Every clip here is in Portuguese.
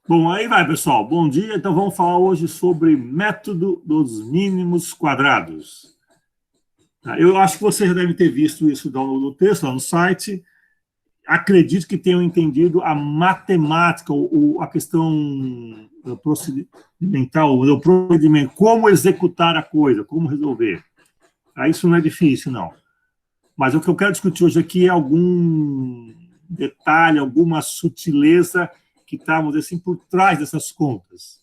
Bom, aí vai, pessoal. Bom dia. Então, vamos falar hoje sobre método dos mínimos quadrados. Eu acho que você já deve ter visto isso no texto, lá no site. Acredito que tenham entendido a matemática, a questão procedimental, o procedimento, como executar a coisa, como resolver. Isso não é difícil, não. Mas o que eu quero discutir hoje aqui é algum detalhe, alguma sutileza que está, vamos dizer assim, por trás dessas contas,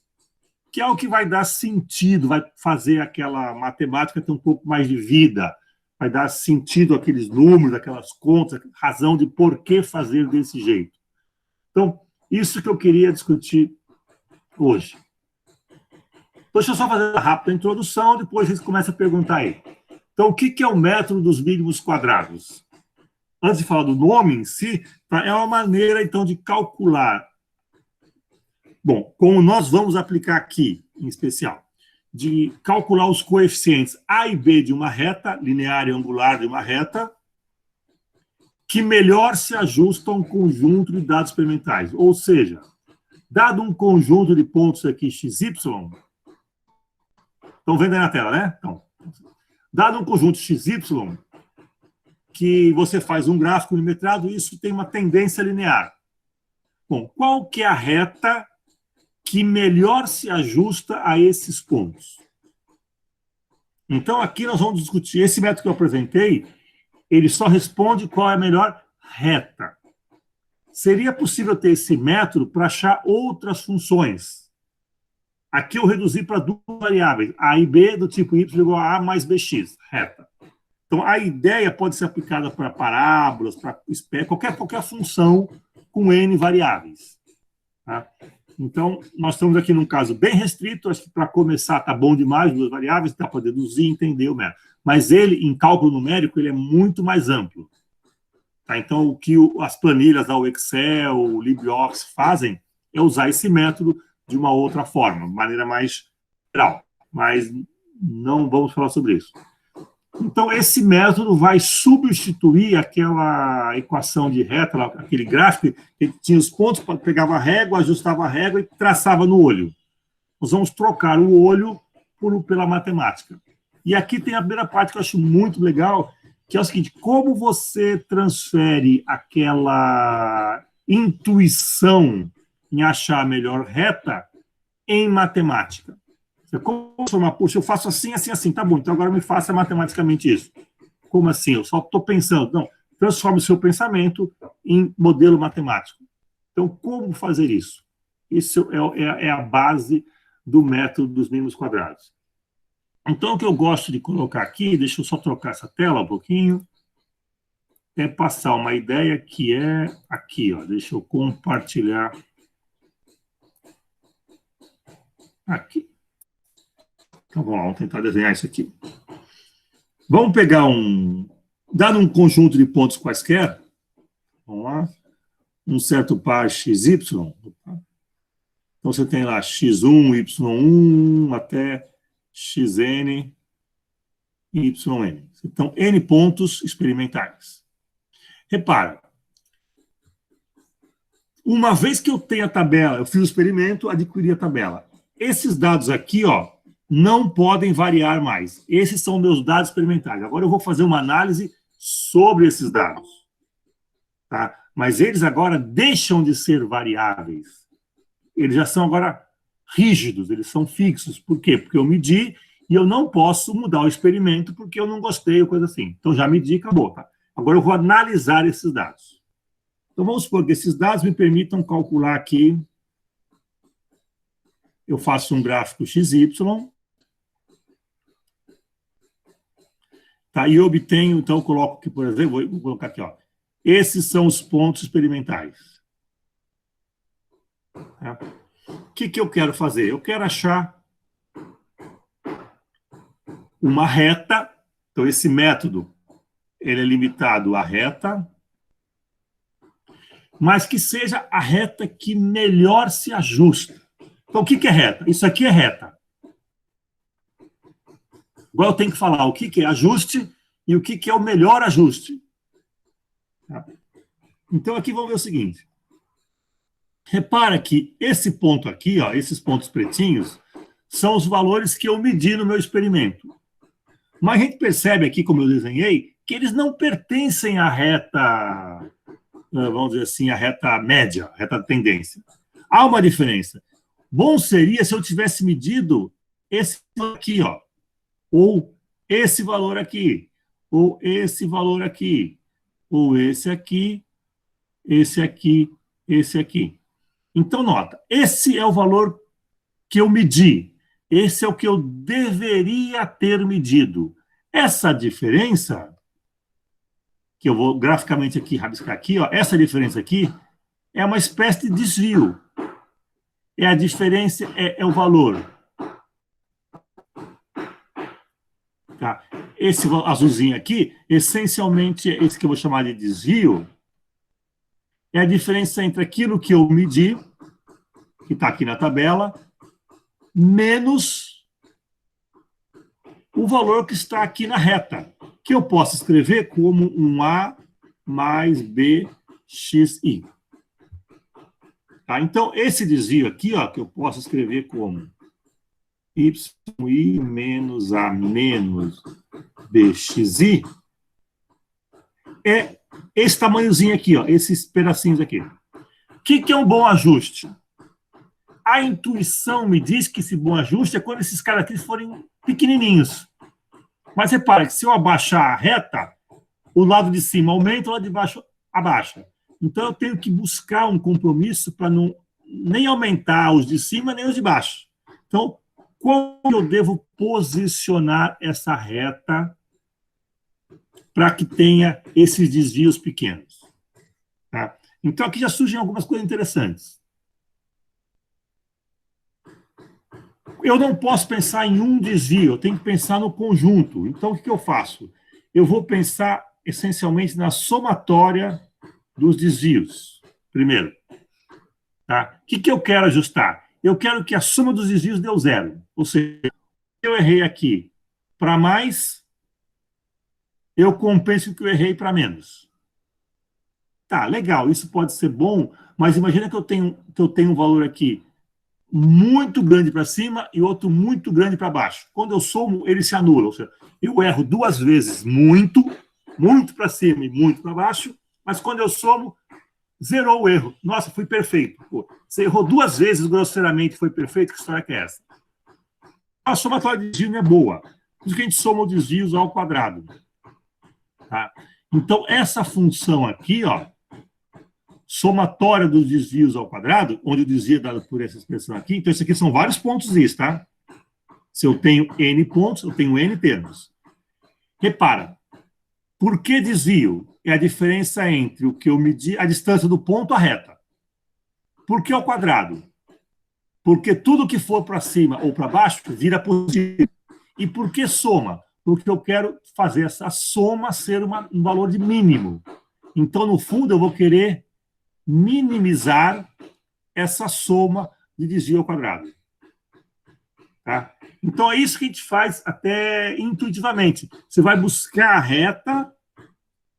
que é o que vai dar sentido, vai fazer aquela matemática ter um pouco mais de vida, vai dar sentido àqueles números, àquelas contas, razão de por que fazer desse jeito. Então, isso que eu queria discutir hoje. Deixa eu só fazer uma rápida introdução, depois a gente começa a perguntar aí. Então, o que é o método dos mínimos quadrados? Antes de falar do nome em si, é uma maneira, então, de calcular. Bom, como nós vamos aplicar aqui, em especial, de calcular os coeficientes A e B de uma reta, linear e angular de uma reta, que melhor se ajustam a um conjunto de dados experimentais. Ou seja, dado um conjunto de pontos aqui, XY, estão vendo aí na tela, né? Então, dado um conjunto XY, que você faz um gráfico milimetrado, isso tem uma tendência linear. Bom, qual que é a reta que melhor se ajusta a esses pontos? Então, aqui nós vamos discutir, esse método que eu apresentei, ele só responde qual é a melhor reta. Seria possível ter esse método para achar outras funções. Aqui eu reduzi para duas variáveis, A e B, do tipo y igual a mais bx, reta. Então, a ideia pode ser aplicada para parábolas, para qualquer função com n variáveis. Tá? Então, nós estamos aqui num caso bem restrito, acho que para começar está bom demais, duas variáveis, dá para deduzir e entender o método. Mas ele, em cálculo numérico, ele é muito mais amplo. Tá? Então, o que as planilhas da Excel, o LibreOffice fazem é usar esse método de uma outra forma, de maneira mais geral. Mas não vamos falar sobre isso. Então, esse método vai substituir aquela equação de reta, aquele gráfico que tinha os pontos, pegava a régua, ajustava a régua e traçava no olho. Nós vamos trocar o olho pela matemática. E aqui tem a primeira parte que eu acho muito legal, que é o seguinte: como você transfere aquela intuição em achar a melhor reta em matemática? Você transformar, puxa, eu faço assim, assim, assim, tá bom, então agora me faça matematicamente isso. Como assim? Eu só estou pensando. Não, transforme o seu pensamento em modelo matemático. Então, como fazer isso? Isso é a base do método dos mínimos quadrados. Então, o que eu gosto de colocar aqui, deixa eu só trocar essa tela um pouquinho, é passar uma ideia que é aqui, ó, deixa eu compartilhar aqui. Então, vamos tentar desenhar isso aqui. Vamos pegar dado um conjunto de pontos quaisquer, vamos lá, um certo par XY, então você tem lá x1, y1, até xn, yn. Então, n pontos experimentais. Repara, uma vez que eu tenho a tabela, eu fiz o experimento, adquiri a tabela. Esses dados aqui, ó, não podem variar mais. Esses são meus dados experimentais. Agora eu vou fazer uma análise sobre esses dados. Tá? Mas eles agora deixam de ser variáveis. Eles já são agora rígidos, eles são fixos. Por quê? Porque eu medi e eu não posso mudar o experimento porque eu não gostei ou coisa assim. Então já medi e acabou. Tá? Agora eu vou analisar esses dados. Então vamos supor que esses dados me permitam calcular aqui. Eu faço um gráfico XY. Tá, e eu obtenho, então eu coloco aqui, por exemplo, vou colocar aqui, ó. Esses são os pontos experimentais. Tá? O que eu quero fazer? Eu quero achar uma reta. Então, esse método, ele é limitado à reta, mas que seja a reta que melhor se ajusta. Então, o que é reta? Isso aqui é reta. Agora eu tenho que falar o que é ajuste e o que é o melhor ajuste. Tá? Então, aqui vamos ver o seguinte. Repara que esse ponto aqui, ó, esses pontos pretinhos, são os valores que eu medi no meu experimento. Mas a gente percebe aqui, como eu desenhei, que eles não pertencem à reta, vamos dizer assim, à reta média, à reta tendência. Há uma diferença. Bom seria se eu tivesse medido esse valor aqui, ó, ou esse valor aqui, ou esse valor aqui, ou esse aqui, esse aqui, esse aqui. Então, nota, esse é o valor que eu medi. Esse é o que eu deveria ter medido. Essa diferença, que eu vou graficamente aqui, rabiscar aqui, ó, essa diferença aqui é uma espécie de desvio. É a diferença, é o valor. Tá? Esse azulzinho aqui, essencialmente, esse que eu vou chamar de desvio, é a diferença entre aquilo que eu medi, que está aqui na tabela, menos o valor que está aqui na reta, que eu posso escrever como um A mais BXI. Tá? Então, esse desvio aqui, ó, que eu posso escrever como YI menos A menos BXI, é esse tamanhozinho aqui, ó, esses pedacinhos aqui. O que é um bom ajuste? A intuição me diz que esse bom ajuste é quando esses caras aqui forem pequenininhos. Mas repare que se eu abaixar a reta, o lado de cima aumenta, o lado de baixo abaixa. Então, eu tenho que buscar um compromisso para não nem aumentar os de cima, nem os de baixo. Então, como eu devo posicionar essa reta para que tenha esses desvios pequenos? Tá? Então, aqui já surgem algumas coisas interessantes. Eu não posso pensar em um desvio, eu tenho que pensar no conjunto. Então, o que eu faço? Eu vou pensar essencialmente na somatória dos desvios, primeiro. Tá? O que eu quero ajustar? Eu quero que a soma dos desvios dê zero. Ou seja, se eu errei aqui para mais, eu compenso o que eu errei para menos. Tá, legal, isso pode ser bom, mas imagina que eu tenho um valor aqui muito grande para cima e outro muito grande para baixo. Quando eu somo, ele se anula. Ou seja, eu erro duas vezes muito para cima e muito para baixo, mas quando eu somo, zerou o erro. Nossa, fui perfeito. Pô, você errou duas vezes grosseiramente, foi perfeito, que história que é essa? A somatória de desvio não é boa. Por isso que a gente soma os desvios ao quadrado. Tá? Então, essa função aqui, ó, somatória dos desvios ao quadrado, onde o desvio é dado por essa expressão aqui, então isso aqui são vários pontos isso, tá? Se eu tenho N pontos, eu tenho N termos. Repara, por que desvio? É a diferença entre o que eu medi, a distância do ponto à reta. Por que ao quadrado? Porque tudo que for para cima ou para baixo vira positivo. E por que soma? Porque eu quero fazer essa soma ser um valor de mínimo. Então, no fundo, eu vou querer minimizar essa soma de desvio ao quadrado. Tá? Então, é isso que a gente faz até intuitivamente. Você vai buscar a reta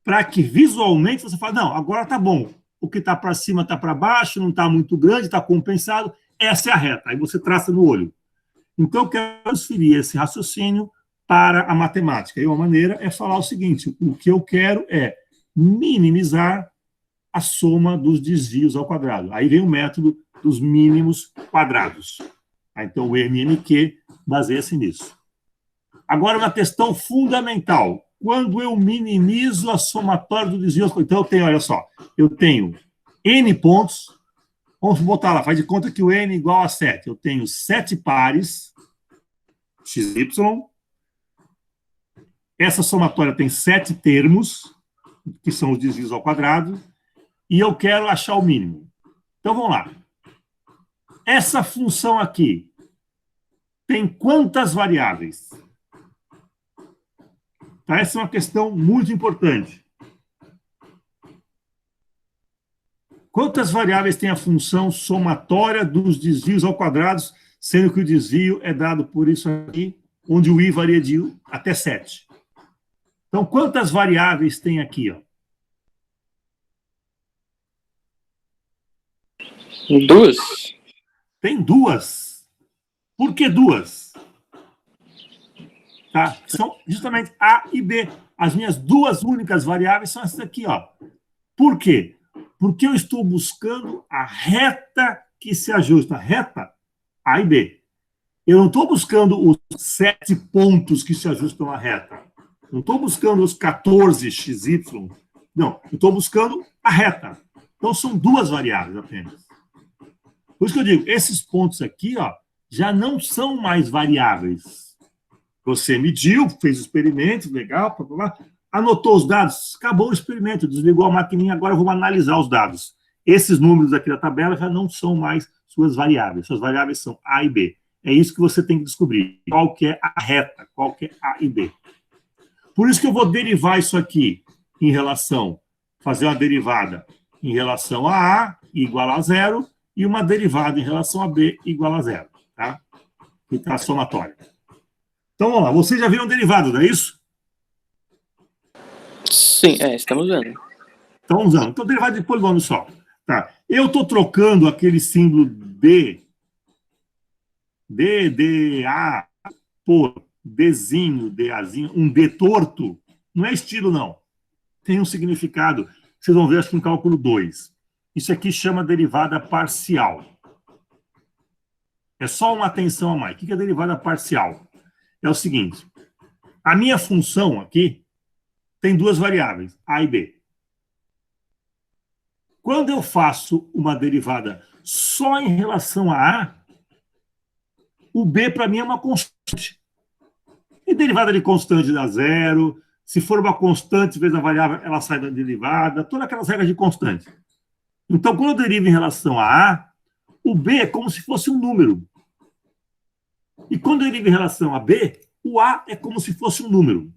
para que visualmente você fale, não, agora está bom. O que está para cima está para baixo, não está muito grande, está compensado. Essa é a reta. Aí você traça no olho. Então, eu quero transferir esse raciocínio para a matemática. E uma maneira é falar o seguinte, o que eu quero é minimizar a soma dos desvios ao quadrado. Aí vem o método dos mínimos quadrados. Então, o MNQ baseia-se nisso. Agora, uma questão fundamental. Quando eu minimizo a somatória do desvio, então eu tenho, olha só, eu tenho N pontos, vamos botar lá, faz de conta que o N é igual a 7. Eu tenho 7 pares, XY. Essa somatória tem 7 termos, que são os desvios ao quadrado, e eu quero achar o mínimo. Então, vamos lá. Essa função aqui tem quantas variáveis? Tá? Essa é uma questão muito importante. Quantas variáveis tem a função somatória dos desvios ao quadrado, sendo que o desvio é dado por isso aqui, onde o i varia de 1 até 7. Então, quantas variáveis tem aqui? Ó? Duas? Tem duas. Por que duas? Tá? São justamente A e B. As minhas duas únicas variáveis são essas aqui, ó. Por quê? Porque eu estou buscando a reta que se ajusta. A reta A e B. Eu não estou buscando os 7 pontos que se ajustam à reta. Não estou buscando os 14 xy. Não, eu estou buscando a reta. Então, são duas variáveis apenas. Por isso que eu digo, esses pontos aqui, ó, já não são mais variáveis. Você mediu, fez o experimento, legal, blá, blá, blá, anotou os dados, acabou o experimento, desligou a maquininha, agora vamos analisar os dados. Esses números aqui da tabela já não são mais suas variáveis. Suas variáveis são A e B. É isso que você tem que descobrir. Qual que é a reta, qual que é A e B. Por isso que eu vou derivar isso aqui em relação, fazer uma derivada em relação a A igual a zero e uma derivada em relação a B igual a zero. Tá? Fica a somatória. Então, vamos lá. Vocês já viram derivada, não é isso? Sim, estamos vendo. Então, vamos lá. Então, derivada de polínômio só. Tá. Eu estou trocando aquele símbolo DA, por Dzinho, DAzinho, um D torto. Não é estilo, não. Tem um significado. Vocês vão ver, acho que em cálculo 2. Isso aqui chama derivada parcial. É só uma atenção a mais. O que é derivada parcial? É o seguinte. A minha função aqui tem duas variáveis, A e B. Quando eu faço uma derivada só em relação a A, o B para mim é uma constante. E derivada de constante dá zero. Se for uma constante vezes a variável, ela sai da derivada. Todas aquelas regras de constante. Então, quando eu derivo em relação a A, o B é como se fosse um número. E quando eu derivo em relação a B, o A é como se fosse um número.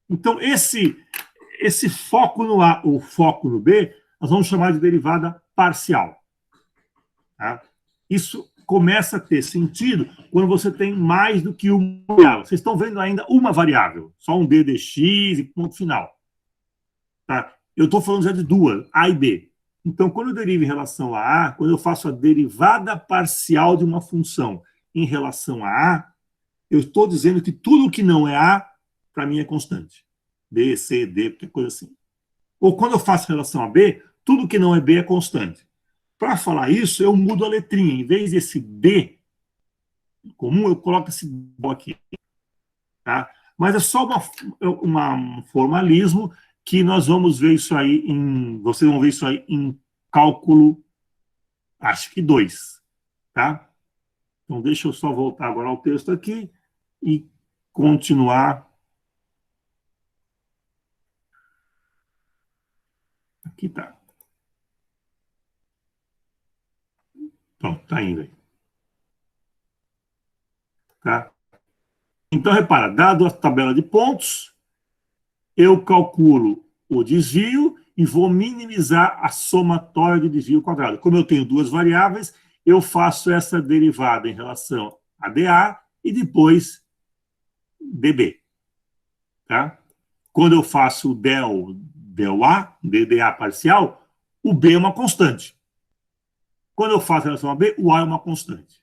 Então, esse foco no A ou foco no B, nós vamos chamar de derivada parcial. Tá? Isso começa a ter sentido quando você tem mais do que uma variável. Vocês estão vendo ainda uma variável, só um D de x e ponto final. Tá? Eu estou falando já de duas, A e B. Então, quando eu derivo em relação a A, quando eu faço a derivada parcial de uma função em relação a A, eu estou dizendo que tudo que não é A, para mim é constante. B, C, D, qualquer coisa assim. Ou quando eu faço em relação a B, tudo que não é B é constante. Para falar isso, eu mudo a letrinha. Em vez desse B comum, eu coloco esse B aqui. Tá? Mas é só um formalismo que nós vamos ver isso aí vocês vão ver isso aí em cálculo, acho que 2. Tá? Então, deixa eu só voltar agora ao texto aqui e continuar. Aqui tá. Pronto, tá indo aí. Tá? Então, repara, dado a tabela de pontos, eu calculo o desvio e vou minimizar a somatória de desvio quadrado. Como eu tenho duas variáveis, eu faço essa derivada em relação a dA e depois dB. Tá? Quando eu faço o del-A, dA parcial, o B é uma constante. Quando eu faço em relação a B, o A é uma constante.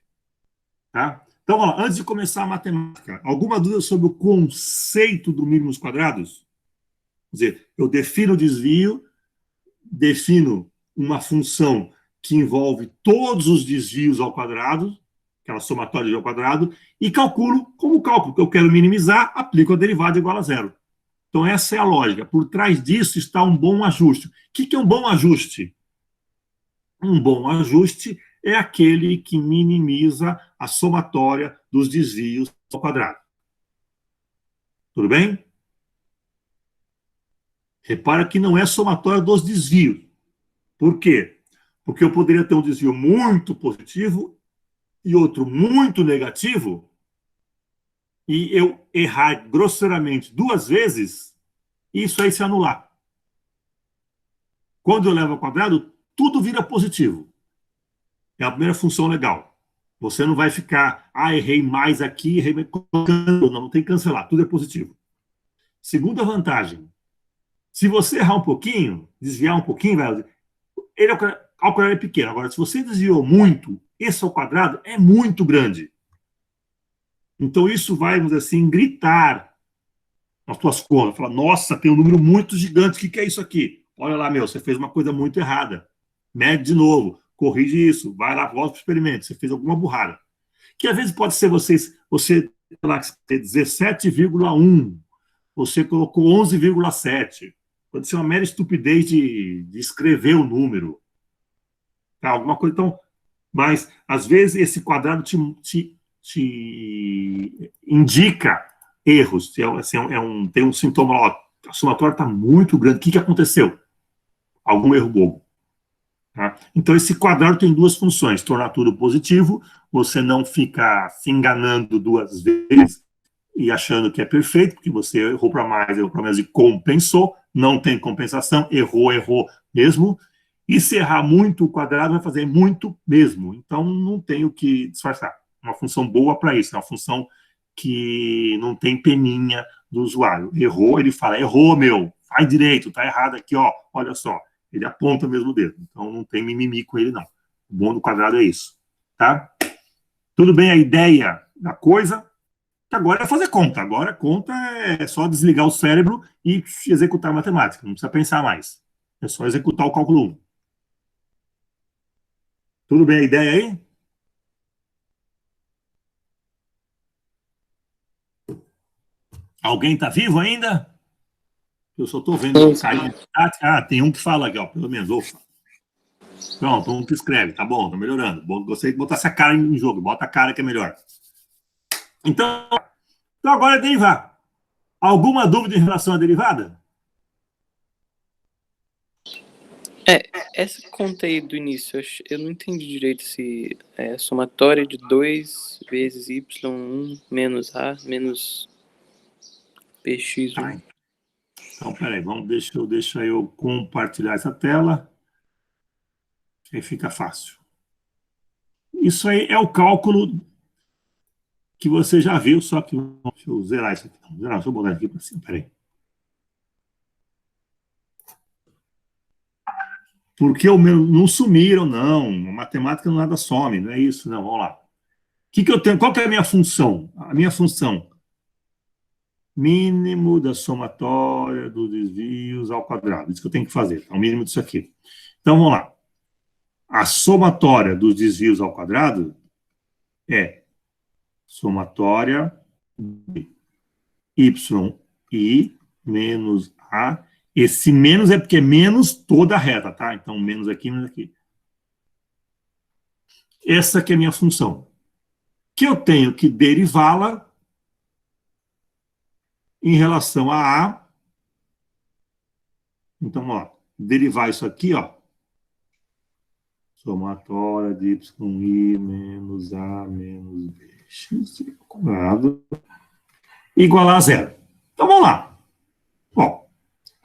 Tá? Então, ó, antes de começar a matemática, alguma dúvida sobre o conceito do mínimos quadrados? Quer dizer, eu defino o desvio, defino uma função que envolve todos os desvios ao quadrado, aquela somatória ao quadrado, e calculo, como cálculo que eu quero minimizar, aplico a derivada igual a zero. Então, essa é a lógica. Por trás disso está um bom ajuste. O que é um bom ajuste? Um bom ajuste é aquele que minimiza a somatória dos desvios ao quadrado. Tudo bem? Repara que não é somatória dos desvios. Por quê? Porque eu poderia ter um desvio muito positivo e outro muito negativo, e eu errar grosseiramente duas vezes, e isso aí se anular. Quando eu levo ao quadrado, tudo vira positivo. É a primeira função legal. Você não vai ficar, errei mais aqui, errei mais... Não tem que cancelar, tudo é positivo. Segunda vantagem, se você errar um pouquinho, desviar um pouquinho, ele ao quadrado é pequeno. Agora, se você desviou muito, esse ao quadrado é muito grande. Então, isso vai, vamos dizer assim, gritar nas tuas contas. Falar, nossa, tem um número muito gigante, o que é isso aqui? Olha lá, meu, você fez uma coisa muito errada. Mede de novo, corrige isso, vai lá, volta para o experimento, você fez alguma burrada. Que às vezes pode ser você lá, 17,1, você colocou 11,7. Pode ser uma mera estupidez de escrever o número. Tá? Alguma coisa. Então, mas, às vezes, esse quadrado te indica erros. Assim, tem um sintoma lá, a somatória está muito grande. O que aconteceu? Algum erro bobo. Tá? Então, esse quadrado tem duas funções: tornar tudo positivo, você não fica se enganando duas vezes e achando que é perfeito, porque você errou para mais, errou para menos e compensou, não tem compensação, errou mesmo. E se errar muito, o quadrado vai fazer muito mesmo. Então, não tem o que disfarçar. Uma função boa para isso, é uma função que não tem peninha do usuário. Errou, ele fala, errou, meu, faz direito, tá errado aqui, ó, olha só. Ele aponta mesmo o dedo. Então, não tem mimimi com ele, não. O bom do quadrado é isso, tá? Tudo bem a ideia da coisa? Agora é fazer conta. Agora, conta é só desligar o cérebro e executar a matemática. Não precisa pensar mais. É só executar o cálculo 1. Tudo bem a ideia aí? Alguém está vivo ainda? Eu só estou vendo cair. Tem um que fala aqui, ó, pelo menos. Opa. Pronto, um que escreve. Tá bom, tá melhorando. Gostei de botar essa cara em jogo. Bota a cara que é melhor. Então agora é derivar. Alguma dúvida em relação à derivada? Essa conta aí do início, eu não entendi direito se é somatória de 2 vezes y1 menos a menos px1. Tá. Então, peraí, deixa eu compartilhar essa tela, que aí fica fácil. Isso aí é o cálculo que você já viu, só que deixa eu zerar isso aqui. Deixa eu botar aqui para cima, peraí. Porque o meu não sumiram, não. A matemática nada some, não é isso, não. Vamos lá. Que eu tenho? Qual que é a minha função? A minha função, mínimo da somatória dos desvios ao quadrado. Isso que eu tenho que fazer. É o mínimo disso aqui. Então, vamos lá. A somatória dos desvios ao quadrado é somatória de yi menos a. Esse menos é porque é menos toda a reta, tá? Então, menos aqui, menos aqui. Essa que é a minha função. Que eu tenho que derivá-la em relação a A. Então, ó, derivar isso aqui, ó. Somatória de yi menos a menos bx quadrado igual a zero. Então, vamos lá. Bom,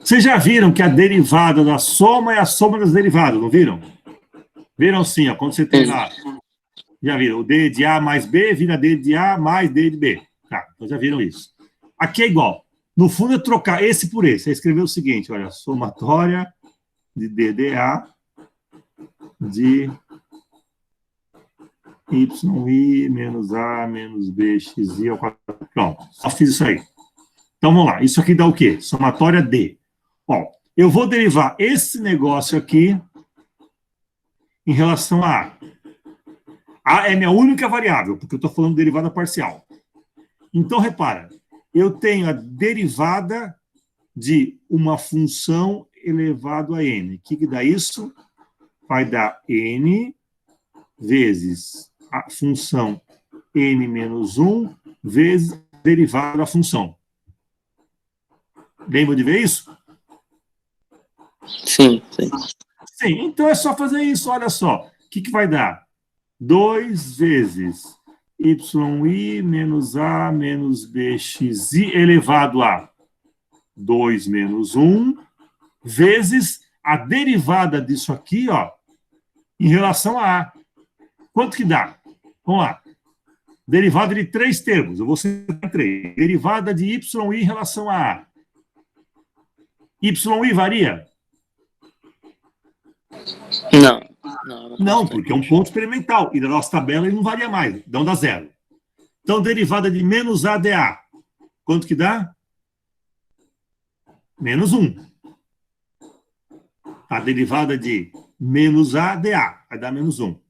vocês já viram que a derivada da soma é a soma das derivadas, não viram? Viram sim, ó, quando você tem lá, já viram, o d de A mais B vira d de A mais d de B. Tá, então já viram isso. Aqui é igual. No fundo é trocar esse por esse. É escrever o seguinte, olha, somatória de d de A de yi menos a menos bxi ao quadrado. Pronto, só fiz isso aí. Então vamos lá, isso aqui dá o quê? Somatória D. Ó, eu vou derivar esse negócio aqui em relação a A. A é minha única variável, porque eu estou falando de derivada parcial. Então, repara, eu tenho a derivada de uma função elevado a n. O que dá isso? Vai dar n vezes a função n menos 1 vezes a derivada da função. Lembra de ver isso? Sim. Sim, então é só fazer isso, olha só. O que vai dar? 2 vezes yi menos a menos bxi elevado a 2 menos 1 vezes a derivada disso aqui, ó, em relação a A. Quanto que dá? Vamos lá. Derivada de 3 termos. Eu vou citar 3. Derivada de yi em relação a A. yi varia? Não. Não, Não, porque é um ponto experimental. E na nossa tabela ele não varia mais, então dá zero. Então, derivada de menos A dA, quanto que dá? Menos 1. A derivada de menos A dA vai dar menos 1.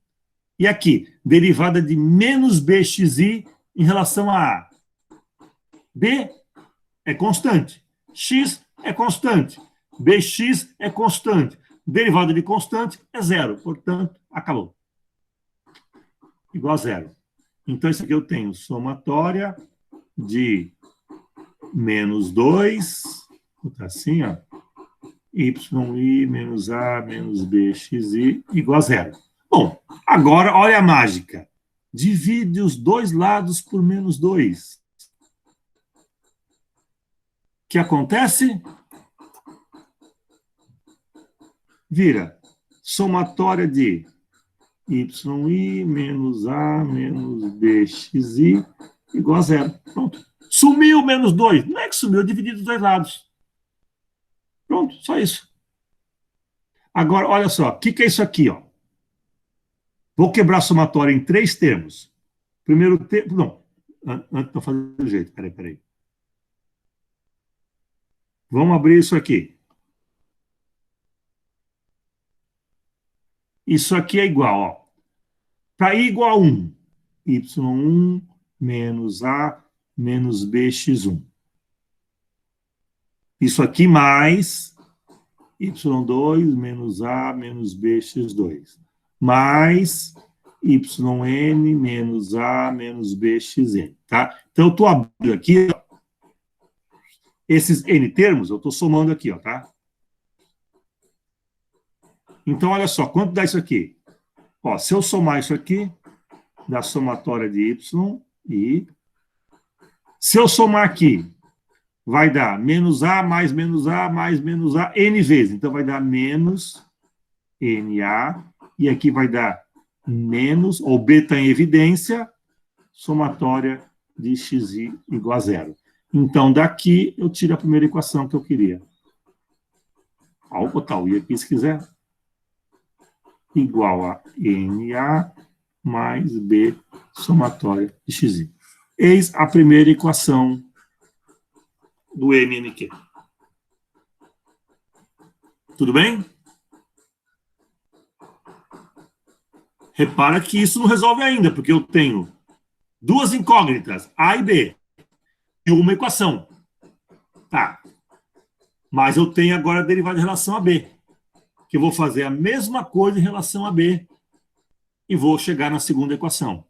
E aqui, derivada de menos BXI em relação a A. B é constante. X é constante. BX é constante. Derivada de constante é zero. Portanto, acabou. Igual a zero. Então, isso aqui eu tenho somatória de menos 2, assim, ó, YI menos A menos BXI igual a zero. Bom, agora, olha a mágica. Divide os dois lados por menos 2. O que acontece? Vira somatória de YI menos A menos BXI igual a zero. Pronto. Sumiu menos 2. Não é que sumiu, eu dividi dos dois lados. Pronto, só isso. Agora, olha só, o que é isso aqui? Ó? Vou quebrar a somatória em 3 termos. Primeiro termo... Não, antes de fazer do jeito. Peraí. Vamos abrir isso aqui. Isso aqui é igual, ó. Para I igual a 1, Y1 menos A menos BX1. Isso aqui mais Y2 menos A menos BX2. Mais YN menos A menos BXN. Tá? Então, eu estou abrindo aqui, ó, esses N termos, eu estou somando aqui, ó, tá? Então, olha só, quanto dá isso aqui? Ó, se eu somar isso aqui, dá somatória de Y e... Se eu somar aqui, vai dar menos A mais menos A mais menos A, N vezes. Então, vai dar menos NA, e aqui vai dar menos, ou B está em evidência, somatória de XI igual a zero. Então, daqui, eu tiro a primeira equação que eu queria. Vou botar o I aqui, se quiser. Igual a NA mais B, somatória de XI. Eis a primeira equação do MNQ. Tudo bem? Repara que isso não resolve ainda, porque eu tenho duas incógnitas, A e B, e uma equação. Tá. Mas eu tenho agora a derivada em relação a B, que eu vou fazer a mesma coisa em relação a B e vou chegar na segunda equação.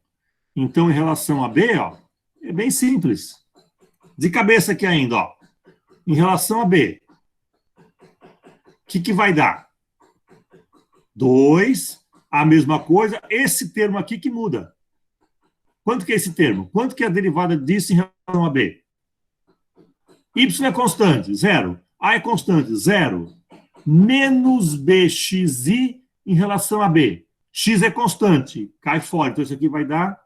Então, em relação a B, ó, é bem simples. De cabeça aqui ainda, ó. Em relação a B, o que vai dar? 2, a mesma coisa, esse termo aqui que muda. Quanto que é esse termo? Quanto que é a derivada disso em relação a B? Y é constante, 0. A é constante, 0. Menos BXI em relação a B. X é constante, cai fora. Então, isso aqui vai dar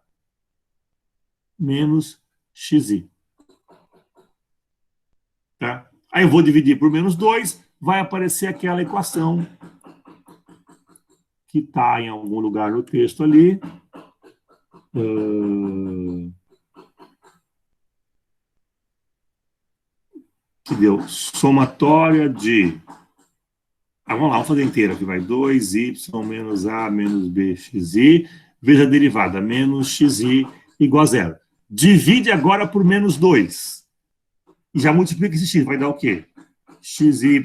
menos XI. Tá? Aí eu vou dividir por menos 2, vai aparecer aquela equação que está em algum lugar no texto ali. Que deu somatória de... vamos lá, vamos fazer inteira aqui, vai 2y menos a menos bxi, vezes a derivada, menos xi igual a zero. Divide agora por menos 2. E já multiplica esse x, vai dar o quê? xyi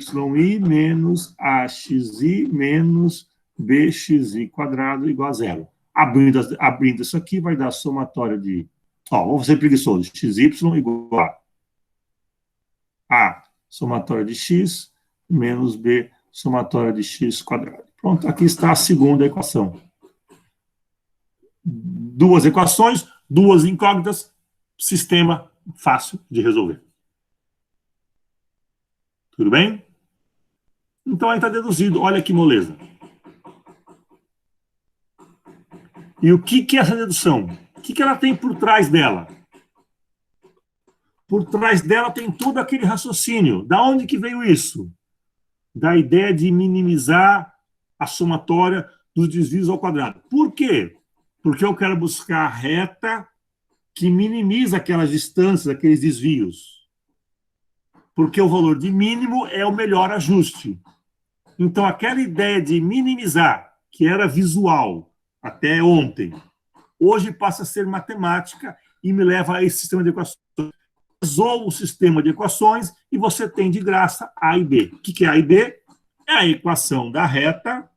menos axi menos bxi quadrado igual a zero. Abrindo isso aqui, vai dar somatória de... vou ser preguiçoso. Xy igual a somatória de x menos b somatória de x quadrado. Pronto, aqui está a segunda equação. Duas equações, duas incógnitas, sistema fácil de resolver. Tudo bem? Então aí está deduzido, olha que moleza. E o que é essa dedução? O que ela tem por trás dela? Por trás dela tem todo aquele raciocínio. Da onde que veio isso? Da ideia de minimizar a somatória dos desvios ao quadrado. Por quê? Porque eu quero buscar a reta que minimiza aquelas distâncias, aqueles desvios. Porque o valor de mínimo é o melhor ajuste. Então, aquela ideia de minimizar, que era visual até ontem, hoje passa a ser matemática e me leva a esse sistema de equações. Resolvo o sistema de equações e você tem de graça A e B. O que é A e B? É a equação da reta.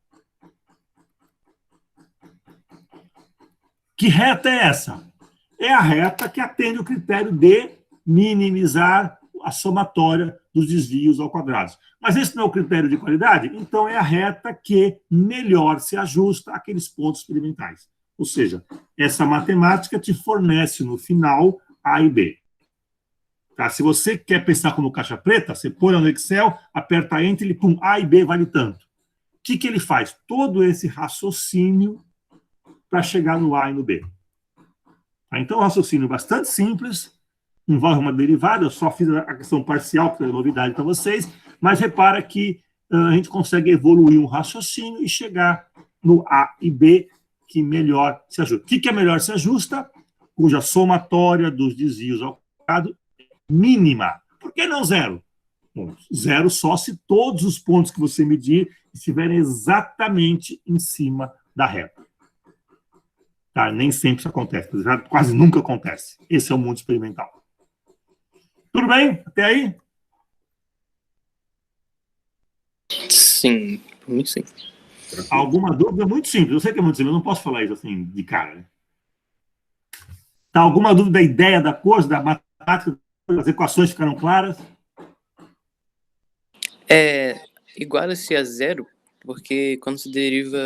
Que reta é essa? É a reta que atende o critério de minimizar a somatória dos desvios ao quadrado. Mas esse não é o critério de qualidade? Então é a reta que melhor se ajusta àqueles pontos experimentais. Ou seja, essa matemática te fornece no final A e B. Tá? Se você quer pensar como caixa preta, você põe no Excel, aperta Enter e pum, A e B vale tanto. O que ele faz? Todo esse raciocínio para chegar no A e no B. Tá? Então, o raciocínio é bastante simples, envolve uma derivada, eu só fiz a questão parcial, que é novidade para vocês, mas repara que a gente consegue evoluir um raciocínio e chegar no A e B, que melhor se ajusta. O que é melhor se ajusta? Cuja somatória dos desvios ao quadrado é mínima. Por que não zero? Bom, zero só se todos os pontos que você medir estiverem exatamente em cima da reta. Tá? Nem sempre isso acontece, quase nunca acontece. Esse é o mundo experimental. Tudo bem? Até aí? Sim, por mim sim. Alguma dúvida? Muito simples. Eu sei que é muito simples, eu não posso falar isso assim de cara. Né? Tá, alguma dúvida da ideia da coisa, da matemática, das equações ficaram claras? Iguala-se a zero, porque quando se deriva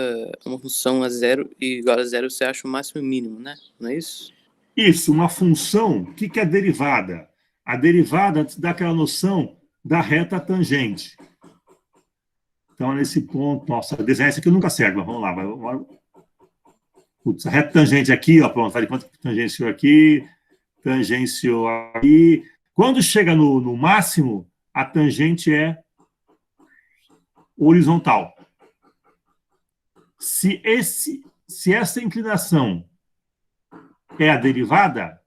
uma função a zero e igual a zero, você acha o máximo e o mínimo, né? Não é isso? Isso, uma função, o que é derivada? A derivada te dá aquela noção da reta tangente. Então, nesse ponto, nossa, desenhar isso aqui nunca serve, mas vamos lá. Putz, a reta tangente aqui, ó, pronto, faz de conta que tangenciou aqui, tangenciou aqui. Quando chega no máximo, a tangente é horizontal. Se essa inclinação é a derivada,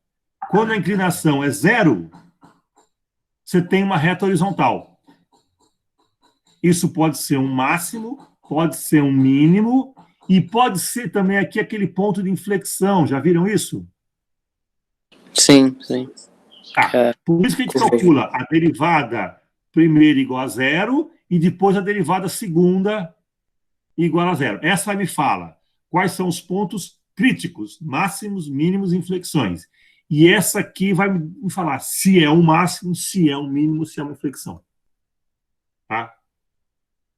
quando a inclinação é zero, você tem uma reta horizontal. Isso pode ser um máximo, pode ser um mínimo, e pode ser também aqui aquele ponto de inflexão. Já viram isso? Sim, sim. Tá. Por isso que a gente calcula a derivada primeira igual a zero e depois a derivada segunda igual a zero. Essa me fala quais são os pontos críticos, máximos, mínimos e inflexões. E essa aqui vai me falar se é um máximo, se é um mínimo, se é uma inflexão. Tá?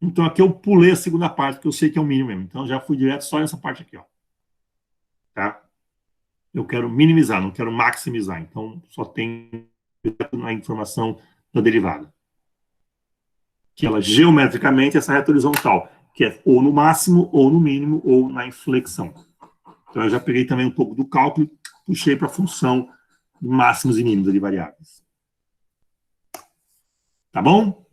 Então, aqui eu pulei a segunda parte, porque eu sei que é o mínimo mesmo. Então, já fui direto só nessa parte aqui. Ó. Tá? Eu quero minimizar, não quero maximizar. Então, só tem a informação da derivada. Que ela, geometricamente, essa reta horizontal, que é ou no máximo, ou no mínimo, ou na inflexão. Então, eu já peguei também um pouco do cálculo, puxei para a função de máximos e mínimos de variáveis. Tá bom?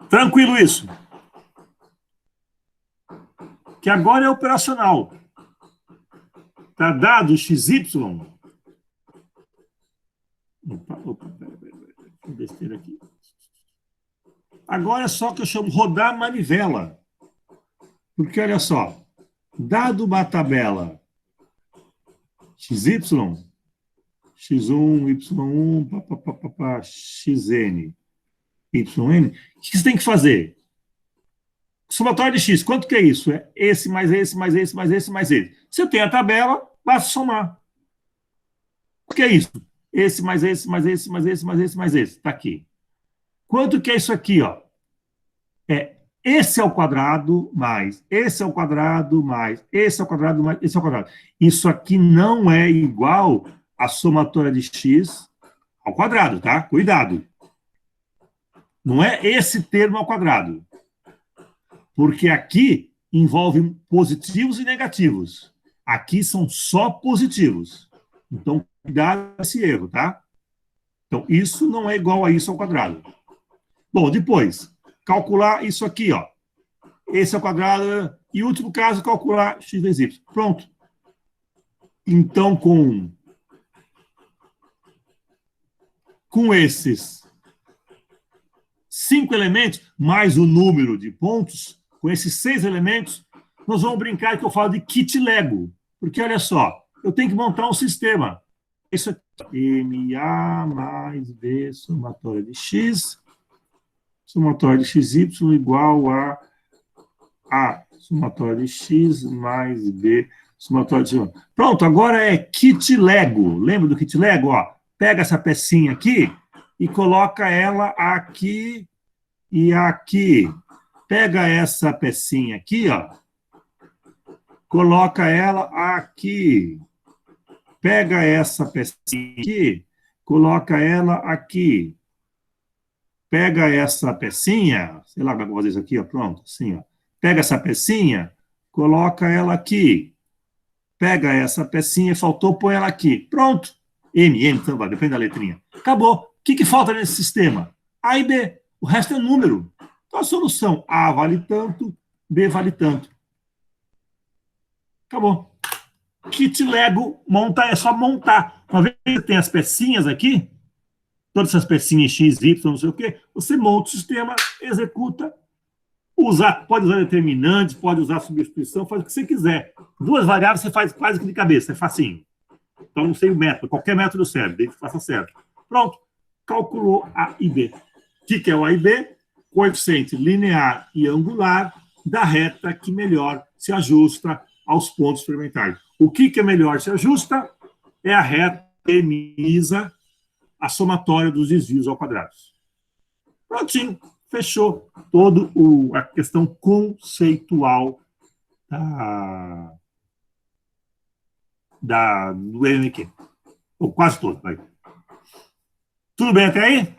Tranquilo isso? Que agora é operacional. Tá dado XY. Besteira aqui. Agora é só que eu chamo rodar manivela. Porque, olha só, dado uma tabela XY, X1, Y1, XN, YN, o que você tem que fazer? Somatório de X, quanto que é isso? É esse, mais esse, mais esse, mais esse, mais esse. Se eu tenho a tabela, basta somar. O que é isso? Esse, mais esse, mais esse, mais esse, mais esse, mais esse. Está aqui. Quanto que é isso aqui? Ó? É esse ao quadrado, mais esse ao quadrado, mais esse ao quadrado, mais esse ao quadrado. Isso aqui não é igual a somatória de X ao quadrado, tá? Cuidado. Não é esse termo ao quadrado. Porque aqui envolve positivos e negativos. Aqui são só positivos. Então, cuidado com esse erro, tá? Então, isso não é igual a isso ao quadrado. Bom, depois, calcular isso aqui, ó. esse ao quadrado, e último caso, calcular x vezes y. Pronto. Então, com esses 5 elementos, mais o número de pontos, com esses 6 elementos, nós vamos brincar que eu falo de kit Lego. Porque, olha só, eu tenho que montar um sistema. Isso aqui, MA mais B, somatória de x, somatória de xy igual a somatória de x mais B, somatória de y. Pronto, agora é kit Lego. Lembra do kit Lego? Ó, pega essa pecinha aqui e coloca ela aqui e aqui. Pega essa pecinha aqui, ó, coloca ela aqui. Pega essa pecinha aqui, coloca ela aqui. Pega essa pecinha, sei lá como é que eu vou fazer isso aqui, ó, pronto, assim, ó. Pega essa pecinha, coloca ela aqui. Pega essa pecinha, faltou, põe ela aqui. Pronto. M, então, depende da letrinha. Acabou. O que falta nesse sistema? A e B. O resto é número. Então, a solução A vale tanto, B vale tanto. Acabou. Kit Lego, é só montar. Uma vez que você tem as pecinhas aqui, todas essas pecinhas X, Y, não sei o quê, você monta o sistema, executa, pode usar determinantes, pode usar substituição, faz o que você quiser. 2 variáveis você faz quase que de cabeça, é facinho. Então não sei o método, qualquer método serve, desde que faça certo. Pronto, calculou A e B. O que é o A e B? Coeficiente linear e angular da reta que melhor se ajusta aos pontos experimentais. O que é melhor se ajusta? É a reta que minimiza a somatória dos desvios ao quadrado. Prontinho, fechou toda a questão conceitual do MQ. Ou quase todo. Vai. Tudo bem até aí?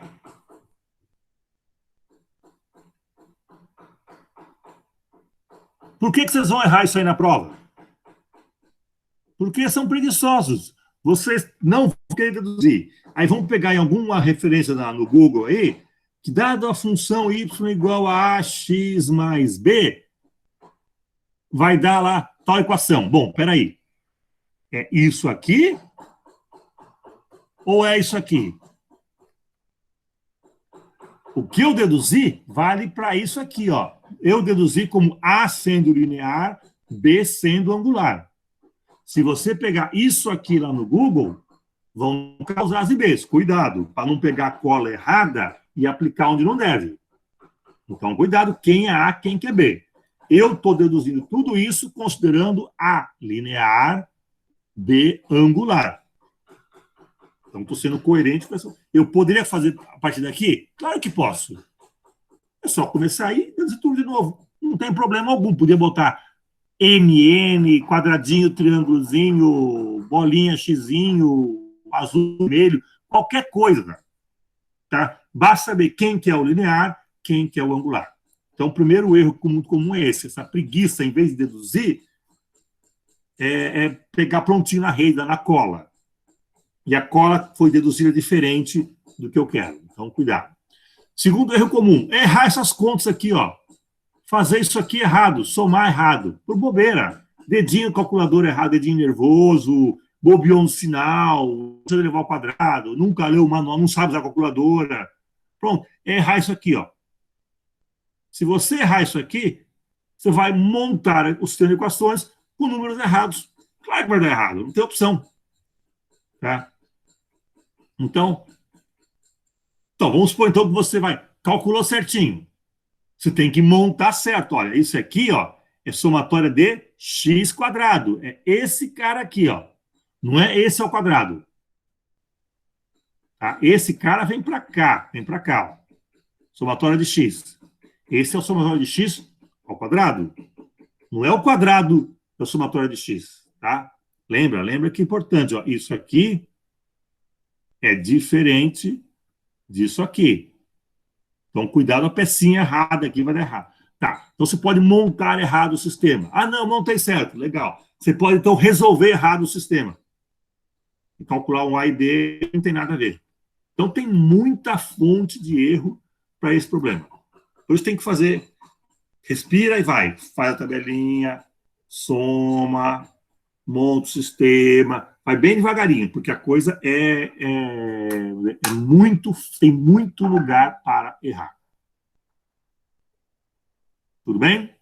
Por que vocês vão errar isso aí na prova? Porque são preguiçosos. Vocês não vão querer deduzir. Aí vamos pegar em alguma referência no Google aí, que dado a função y igual a ax mais b, vai dar lá tal equação. Bom, peraí. É isso aqui? Ou é isso aqui? O que eu deduzi vale para isso aqui, ó. Eu deduzi como A sendo linear, B sendo angular. Se você pegar isso aqui lá no Google, vão causar as IBs. Cuidado, para não pegar a cola errada e aplicar onde não deve. Então, cuidado, quem é A, quem que é B. Eu estou deduzindo tudo isso considerando A linear, B angular. Então, estou sendo coerente com essa. Eu poderia fazer a partir daqui? Claro que posso. É só começar aí e deduzir tudo de novo. Não tem problema algum. Podia botar MN, quadradinho, triângulozinho, bolinha, xizinho, azul, vermelho, qualquer coisa. Tá? Basta saber quem que é o linear, quem que é o angular. Então, o primeiro erro muito comum é esse. Essa preguiça, em vez de deduzir, é pegar prontinho na rede, na cola. E a cola foi deduzida diferente do que eu quero. Então, cuidado. Segundo erro comum, é errar essas contas aqui, ó. Fazer isso aqui errado, somar errado, por bobeira. Dedinho calculador errado, dedinho nervoso, bobeou no sinal, não sabe levar ao quadrado, nunca leu o manual, não sabe usar a calculadora. Pronto, é errar isso aqui, ó. Se você errar isso aqui, você vai montar o sistema de equações com números errados. Claro que vai dar errado, não tem opção. Tá? Então, vamos supor então que você calculou certinho. Você tem que montar certo. Olha, isso aqui, ó, é somatória de x quadrado. É esse cara aqui, ó. Não é esse ao quadrado. Tá? Esse cara vem para cá, ó. Somatória de x. Esse é o somatório de x ao quadrado. Não é o quadrado da somatória de x, tá? Lembra que é importante, ó. Isso aqui é diferente disso aqui. Então, cuidado, a pecinha errada aqui vai dar errado. Tá, então você pode montar errado o sistema. Ah, não, montei certo, legal. Você pode, então, resolver errado o sistema. E calcular um A e B não tem nada a ver. Então, tem muita fonte de erro para esse problema. Por isso tem que fazer Respira e vai. Faz a tabelinha, soma, monta o sistema. Vai bem devagarinho, porque a coisa tem muito lugar para errar. Tudo bem?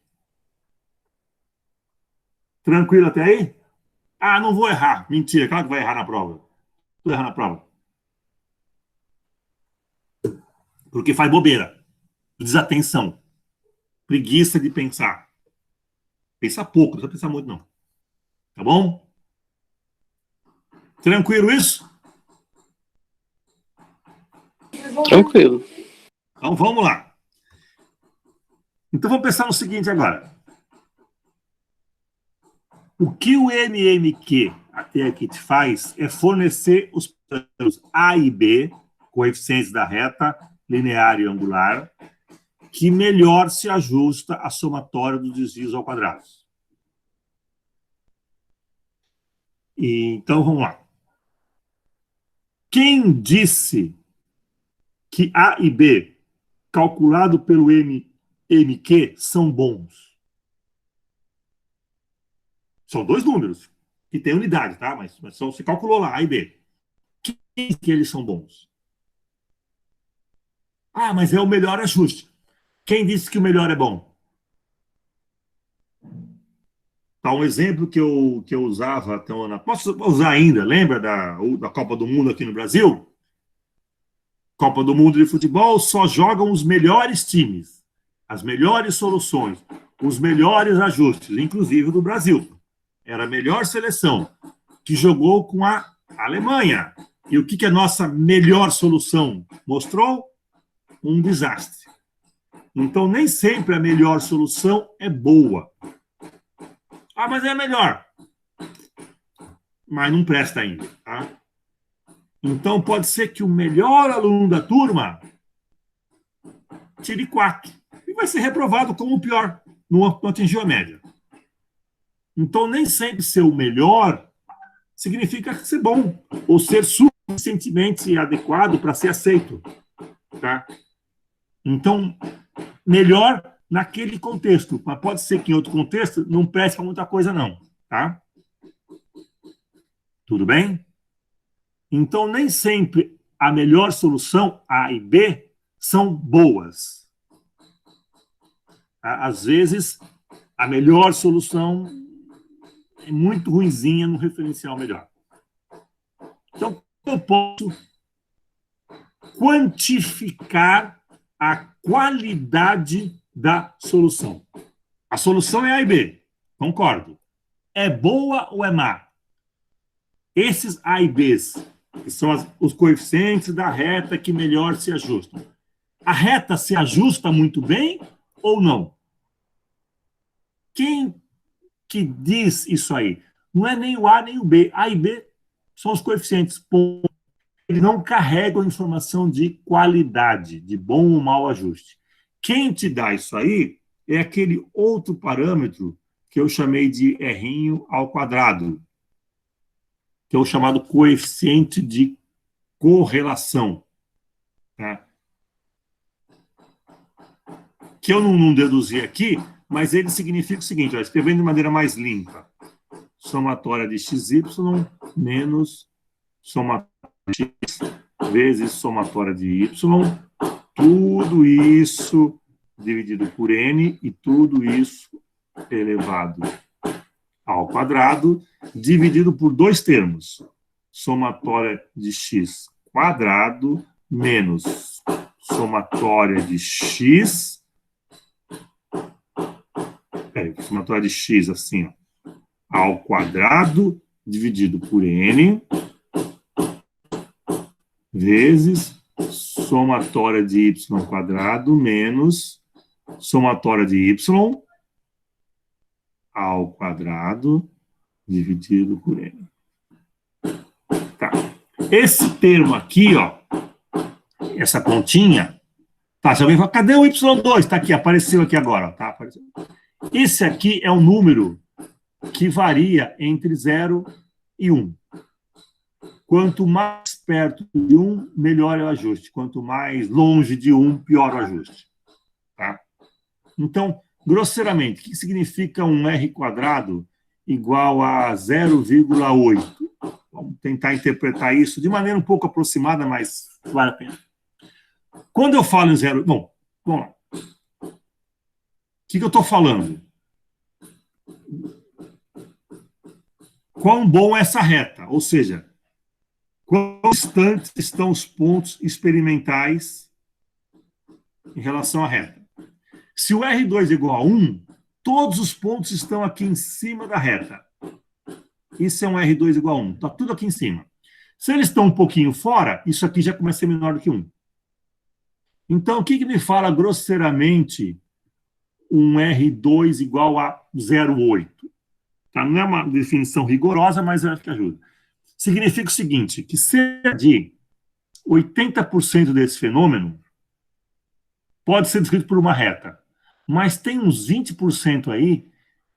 Tranquilo até aí? Ah, não vou errar. Mentira, claro que vai errar na prova. Vou errar na prova. Porque faz bobeira. Desatenção. Preguiça de pensar. Pensa pouco, não precisa pensar muito, não. Tá bom? Tranquilo isso? Tranquilo. Então vamos lá. Então vamos pensar no seguinte agora. O que o MMQ até aqui te faz é fornecer os parâmetros A e B, coeficientes da reta, linear e angular, que melhor se ajusta à somatória dos desvios ao quadrado. Então vamos lá. Quem disse que A e B, calculado pelo MQ, são bons? São dois números, que tem unidade, tá? Mas só você calculou lá, A e B. Quem diz que eles são bons? Ah, mas é o melhor ajuste. Quem disse que o melhor é bom? Tá um exemplo que eu usava até um ano. Posso usar ainda? Lembra da Copa do Mundo aqui no Brasil? Copa do Mundo de futebol só jogam os melhores times, as melhores soluções, os melhores ajustes, inclusive do Brasil. Era a melhor seleção que jogou com a Alemanha. E o que a nossa melhor solução mostrou? Um desastre. Então, nem sempre a melhor solução é boa. Ah, mas é a melhor. Mas não presta ainda, tá? Então, pode ser que o melhor aluno da turma tire 4 e vai ser reprovado como o pior, não atingiu a média. Então, nem sempre ser o melhor significa ser bom ou ser suficientemente adequado para ser aceito, tá? Então, melhor naquele contexto, mas pode ser que em outro contexto não preste para muita coisa não, tá? Tudo bem? Então, nem sempre a melhor solução, A e B, são boas. Às vezes, a melhor solução é muito ruinzinha no referencial melhor. Então, eu posso quantificar a qualidade da solução. A solução é A e B, concordo. É boa ou é má? Esses A e Bs, que são os coeficientes da reta que melhor se ajustam. A reta se ajusta muito bem ou não? Quem que diz isso aí? Não é nem o A nem o B. A e B são os coeficientes. Eles não carregam informação de qualidade, de bom ou mau ajuste. Quem te dá isso aí é aquele outro parâmetro que eu chamei de R ao quadrado, que é o chamado coeficiente de correlação. Tá? Que eu não deduzi aqui, mas ele significa o seguinte, ó, escrevendo de maneira mais limpa. Somatória de xy menos somatória de x vezes somatória de y, tudo isso dividido por n e tudo isso elevado ao quadrado, dividido por dois termos. Somatória de x quadrado menos somatória de x. Somatória de x assim, ó, ao quadrado dividido por n vezes somatória de y quadrado menos somatória de y ao quadrado dividido por n. Tá. Esse termo aqui, ó, essa pontinha, tá, se alguém fala, cadê o y2? Tá aqui, apareceu aqui agora, ó, tá? Apareceu. Esse aqui é um número que varia entre 0 e 1. Quanto mais perto de 1, melhor é o ajuste. Quanto mais longe de 1, pior o ajuste. Tá? Então, grosseiramente, o que significa um R² igual a 0,8? Vamos tentar interpretar isso de maneira um pouco aproximada, mas vale a pena. Quando eu falo em zero... Bom, vamos lá. O que eu estou falando? Quão bom é essa reta? Ou seja, quão distantes estão os pontos experimentais em relação à reta? Se o R2 é igual a 1, todos os pontos estão aqui em cima da reta. Isso é um R2 igual a 1. Está tudo aqui em cima. Se eles estão um pouquinho fora, isso aqui já começa a ser menor do que 1. Então, o que me fala grosseiramente um R2 igual a 0,8? Tá? Não é uma definição rigorosa, mas eu acho que ajuda. Significa o seguinte, que cerca de 80% desse fenômeno pode ser descrito por uma reta, mas tem uns 20% aí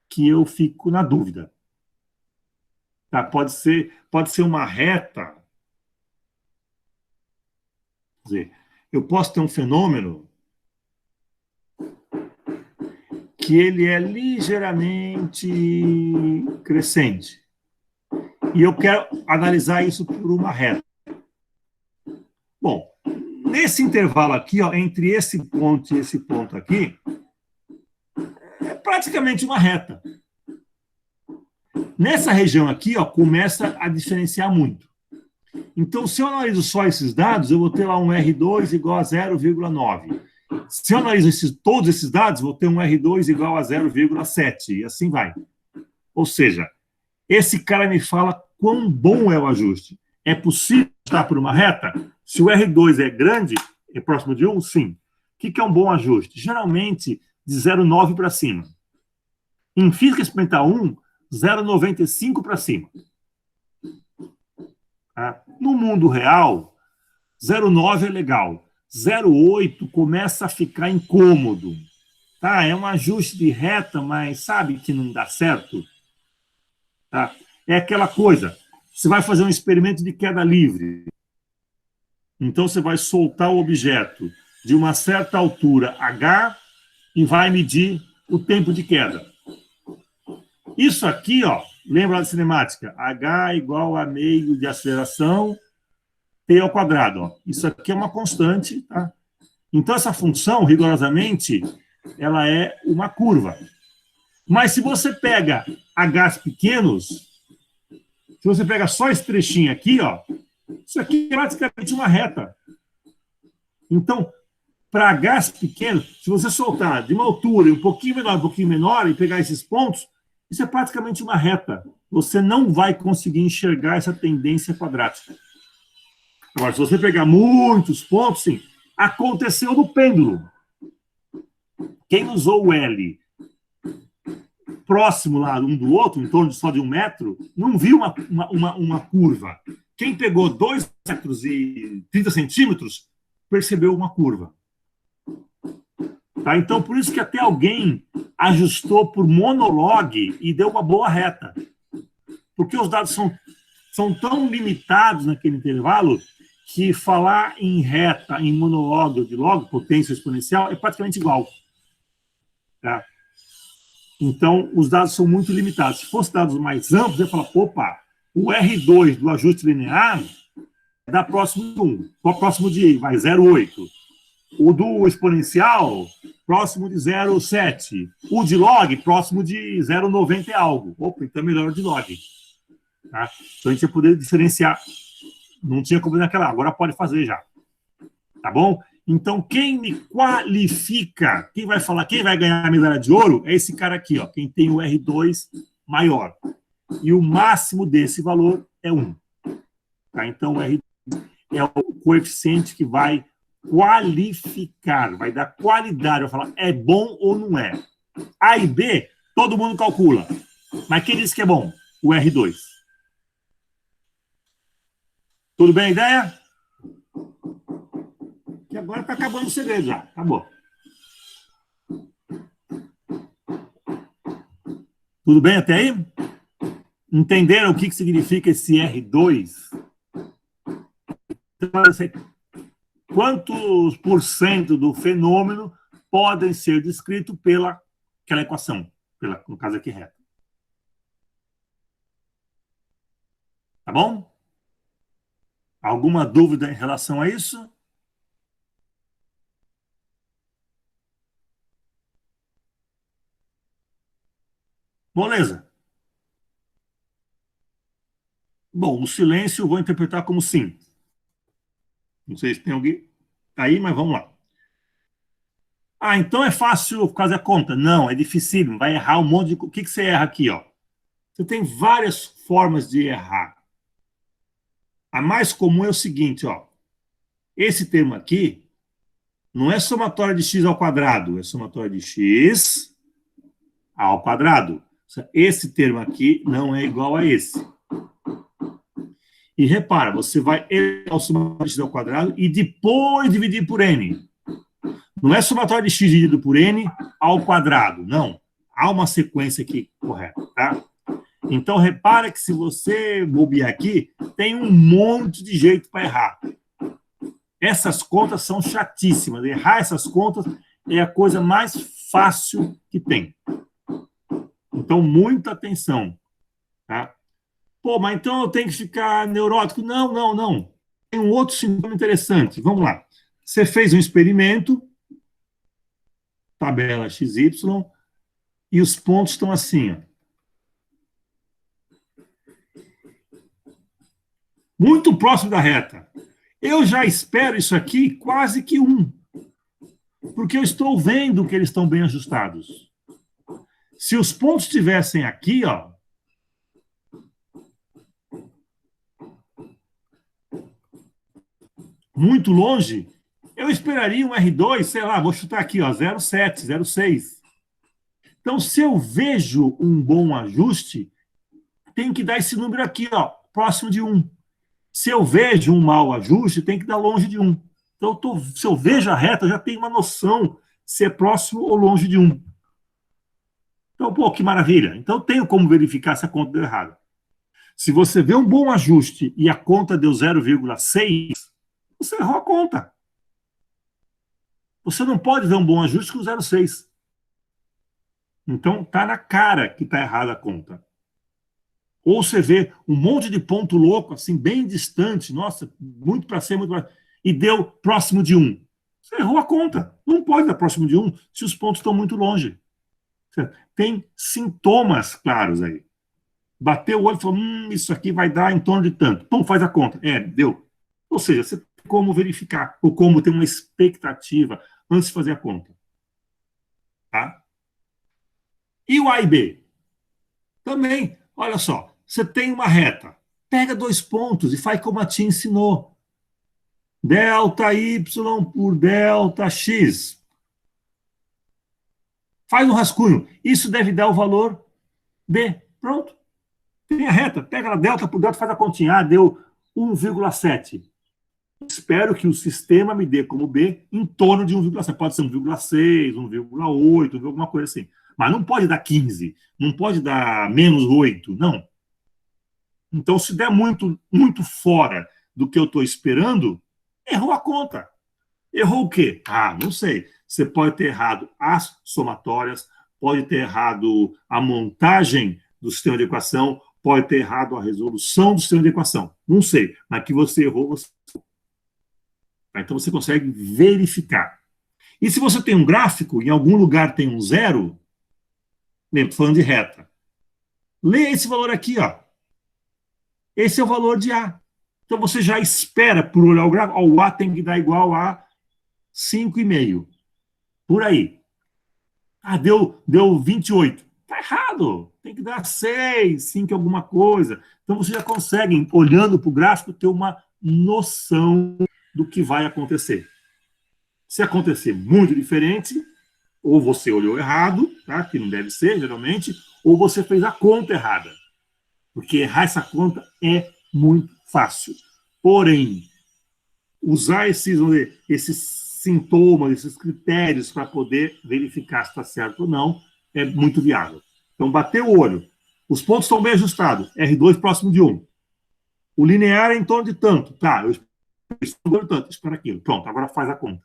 que eu fico na dúvida. Tá? Pode ser uma reta. Quer dizer, eu posso ter um fenômeno que ele é ligeiramente crescente. E eu quero analisar isso por uma reta. Bom, nesse intervalo aqui, ó, entre esse ponto e esse ponto aqui, é praticamente uma reta. Nessa região aqui, ó, começa a diferenciar muito. Então, se eu analiso só esses dados, eu vou ter lá um R2 igual a 0,9. Se eu analiso todos esses dados, vou ter um R2 igual a 0,7, e assim vai. Ou seja, esse cara me fala quão bom é o ajuste. É possível estar por uma reta? Se o R2 é grande, é próximo de 1, sim. O que é um bom ajuste? Geralmente, de 0,9 para cima. Em física experimental 1, 0,95 para cima. Tá? No mundo real, 0,9 é legal. 0,8 começa a ficar incômodo. Tá? É um ajuste de reta, mas sabe que não dá certo? Tá? É aquela coisa, você vai fazer um experimento de queda livre. Então, você vai soltar o objeto de uma certa altura, h, e vai medir o tempo de queda. Isso aqui, ó, lembra da cinemática? H igual a meio de aceleração, t ao quadrado. Ó. Isso aqui é uma constante. Tá? Então, essa função, rigorosamente, ela é uma curva. Mas se você pega h's pequenos, se você pega só esse trechinho aqui, ó, isso aqui é praticamente uma reta. Então, para h's pequenos, se você soltar de uma altura um pouquinho menor, e pegar esses pontos, isso é praticamente uma reta. Você não vai conseguir enxergar essa tendência quadrática. Agora, se você pegar muitos pontos, sim, aconteceu no pêndulo. Quem usou o L próximo lá um do outro, em torno só de 1 metro, não viu uma curva. Quem pegou 2 metros e 30 centímetros, percebeu uma curva. Tá? Então, por isso que até alguém ajustou por monologue e deu uma boa reta. Porque os dados são tão limitados naquele intervalo que falar em reta, em monologue de log, potência exponencial, é praticamente igual. Tá? Então, os dados são muito limitados. Se fossem dados mais amplos, eu ia falar, opa, o R2 do ajuste linear dá próximo de 1, próximo de 0,8. O do exponencial, próximo de 0,7. O de log, próximo de 0,90 e algo. Opa, então é melhor o de log. Tá? Então a gente ia poder diferenciar. Não tinha como naquela, agora pode fazer já. Tá bom? Então quem me qualifica, quem vai falar, quem vai ganhar a medalha de ouro, é esse cara aqui, ó, quem tem o R2 maior. E o máximo desse valor é 1. Tá? Então o R2 é o coeficiente que vai qualificar, vai dar qualidade, vai falar é bom ou não é. A e B, todo mundo calcula. Mas quem disse que é bom? O R2. Tudo bem a ideia? E agora está acabando o segredo já. Acabou. Tudo bem até aí? Entenderam o que significa esse R2? Então, quantos por cento do fenômeno podem ser descritos pela aquela equação, no caso aqui reta. Tá bom? Alguma dúvida em relação a isso? Beleza. Bom, o silêncio eu vou interpretar como sim. Não sei se tem alguém aí, mas vamos lá. Ah, então é fácil fazer a conta. Não, é dificílimo. Vai errar um monte de... O que você erra aqui, ó? Você tem várias formas de errar. A mais comum é o seguinte, ó. Esse termo aqui não é somatório de x ao quadrado, é somatório de x ao quadrado. Esse termo aqui não é igual a esse. E repara, você vai elevar o somatório de x ao quadrado e depois dividir por n. Não é somatório de x dividido por n ao quadrado, não. Há uma sequência aqui correta, tá? Então, repara que se você bobear aqui, tem um monte de jeito para errar. Essas contas são chatíssimas. Errar essas contas é a coisa mais fácil que tem. Então, muita atenção, tá? Pô, mas então eu tenho que ficar neurótico? Não, não, não. Tem um outro sintoma interessante. Vamos lá. Você fez um experimento, tabela XY, e os pontos estão assim, ó. Muito próximo da reta. Eu já espero isso aqui quase que 1. Porque eu estou vendo que eles estão bem ajustados. Se os pontos estivessem aqui, ó, muito longe, eu esperaria um R2, sei lá, vou chutar aqui, ó, 0,7, 0,6. Então, se eu vejo um bom ajuste, tem que dar esse número aqui, ó, próximo de 1. Se eu vejo um mau ajuste, tem que dar longe de 1. Então, se eu vejo a reta, eu já tenho uma noção se é próximo ou longe de 1. Então, pô, que maravilha. Então, eu tenho como verificar se a conta deu errado. Se você vê um bom ajuste e a conta deu 0,6, você errou a conta. Você não pode ver um bom ajuste com 0,6. Então, tá na cara que tá errada a conta. Ou você vê um monte de ponto louco, assim, bem distante, nossa, muito para cima, muito pra... e deu próximo de 1. Você errou a conta. Não pode dar próximo de 1 se os pontos estão muito longe. Tem sintomas claros aí. Bateu o olho e falou, isso aqui vai dar em torno de tanto. Pum, faz a conta. Deu. Ou seja, você tem como verificar, ou como ter uma expectativa antes de fazer a conta. Tá? E o A e B? Também, olha só, você tem uma reta, pega 2 pontos e faz como a tia ensinou. Delta Y por delta X. Faz um rascunho. Isso deve dar o valor B. Pronto. Tem a reta, pega a delta por delta, faz a continha. Ah, deu 1,7. Espero que o sistema me dê como B em torno de 1,7. Pode ser 1,6, 1,8, alguma coisa assim. Mas não pode dar 15, não pode dar menos 8, não. Então, se der muito, muito fora do que eu estou esperando, errou a conta. Errou o quê? Ah, não sei. Você pode ter errado as somatórias, pode ter errado a montagem do sistema de equação, pode ter errado a resolução do sistema de equação. Não sei. Mas que você errou, você errou. Então, você consegue verificar. E se você tem um gráfico, em algum lugar tem um 0, lembra, falando de reta. Lê esse valor aqui, ó. Esse é o valor de A. Então, você já espera, por olhar o gráfico, ó, o A tem que dar igual a 5,5. Por aí. Ah, deu 28. Está errado. Tem que dar 6, 5 alguma coisa. Então, você já consegue, olhando para o gráfico, ter uma noção do que vai acontecer. Se acontecer muito diferente, ou você olhou errado, tá? Que não deve ser, geralmente, ou você fez a conta errada. Porque errar essa conta é muito fácil. Porém, usar esses sintomas, esses critérios para poder verificar se está certo ou não, é muito viável. Então, bater o olho. Os pontos estão bem ajustados. R2 próximo de 1. O linear é em torno de tanto. Tá, eu espero tanto, espero aquilo. Pronto, agora faz a conta.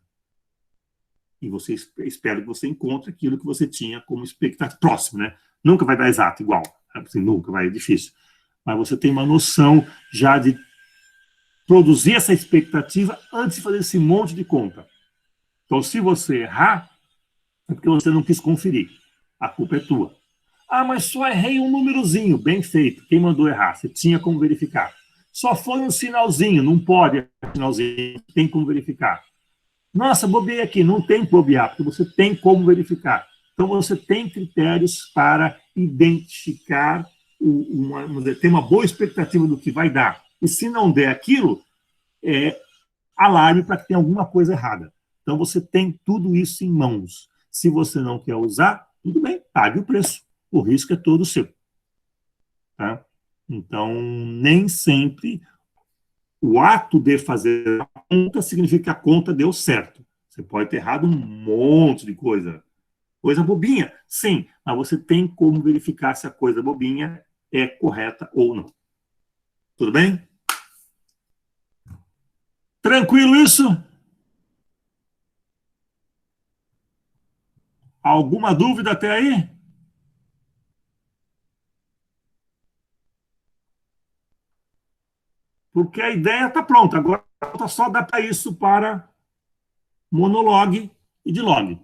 E você espera que você encontre aquilo que você tinha como expectativa. Próximo, né? Nunca vai dar exato, igual. Assim, nunca vai, é difícil. Mas você tem uma noção já de produzir essa expectativa antes de fazer esse monte de conta. Então, se você errar, é porque você não quis conferir. A culpa é tua. Ah, mas só errei um númerozinho. Bem feito. Quem mandou errar? Você tinha como verificar. Só foi um sinalzinho. Não pode um sinalzinho. Tem como verificar. Nossa, bobeei aqui. Não tem que bobear, porque você tem como verificar. Então, você tem critérios para identificar, ter uma boa expectativa do que vai dar. E se não der aquilo, é alarme para que tenha alguma coisa errada. Então, você tem tudo isso em mãos. Se você não quer usar, tudo bem, pague o preço. O risco é todo seu. Tá? Então, nem sempre o ato de fazer a conta significa que a conta deu certo. Você pode ter errado um monte de coisa. Coisa bobinha, sim, mas você tem como verificar se a coisa bobinha é correta ou não. Tudo bem? Tranquilo isso? Alguma dúvida até aí? Porque a ideia está pronta. Agora só adaptar isso para monolog e de log,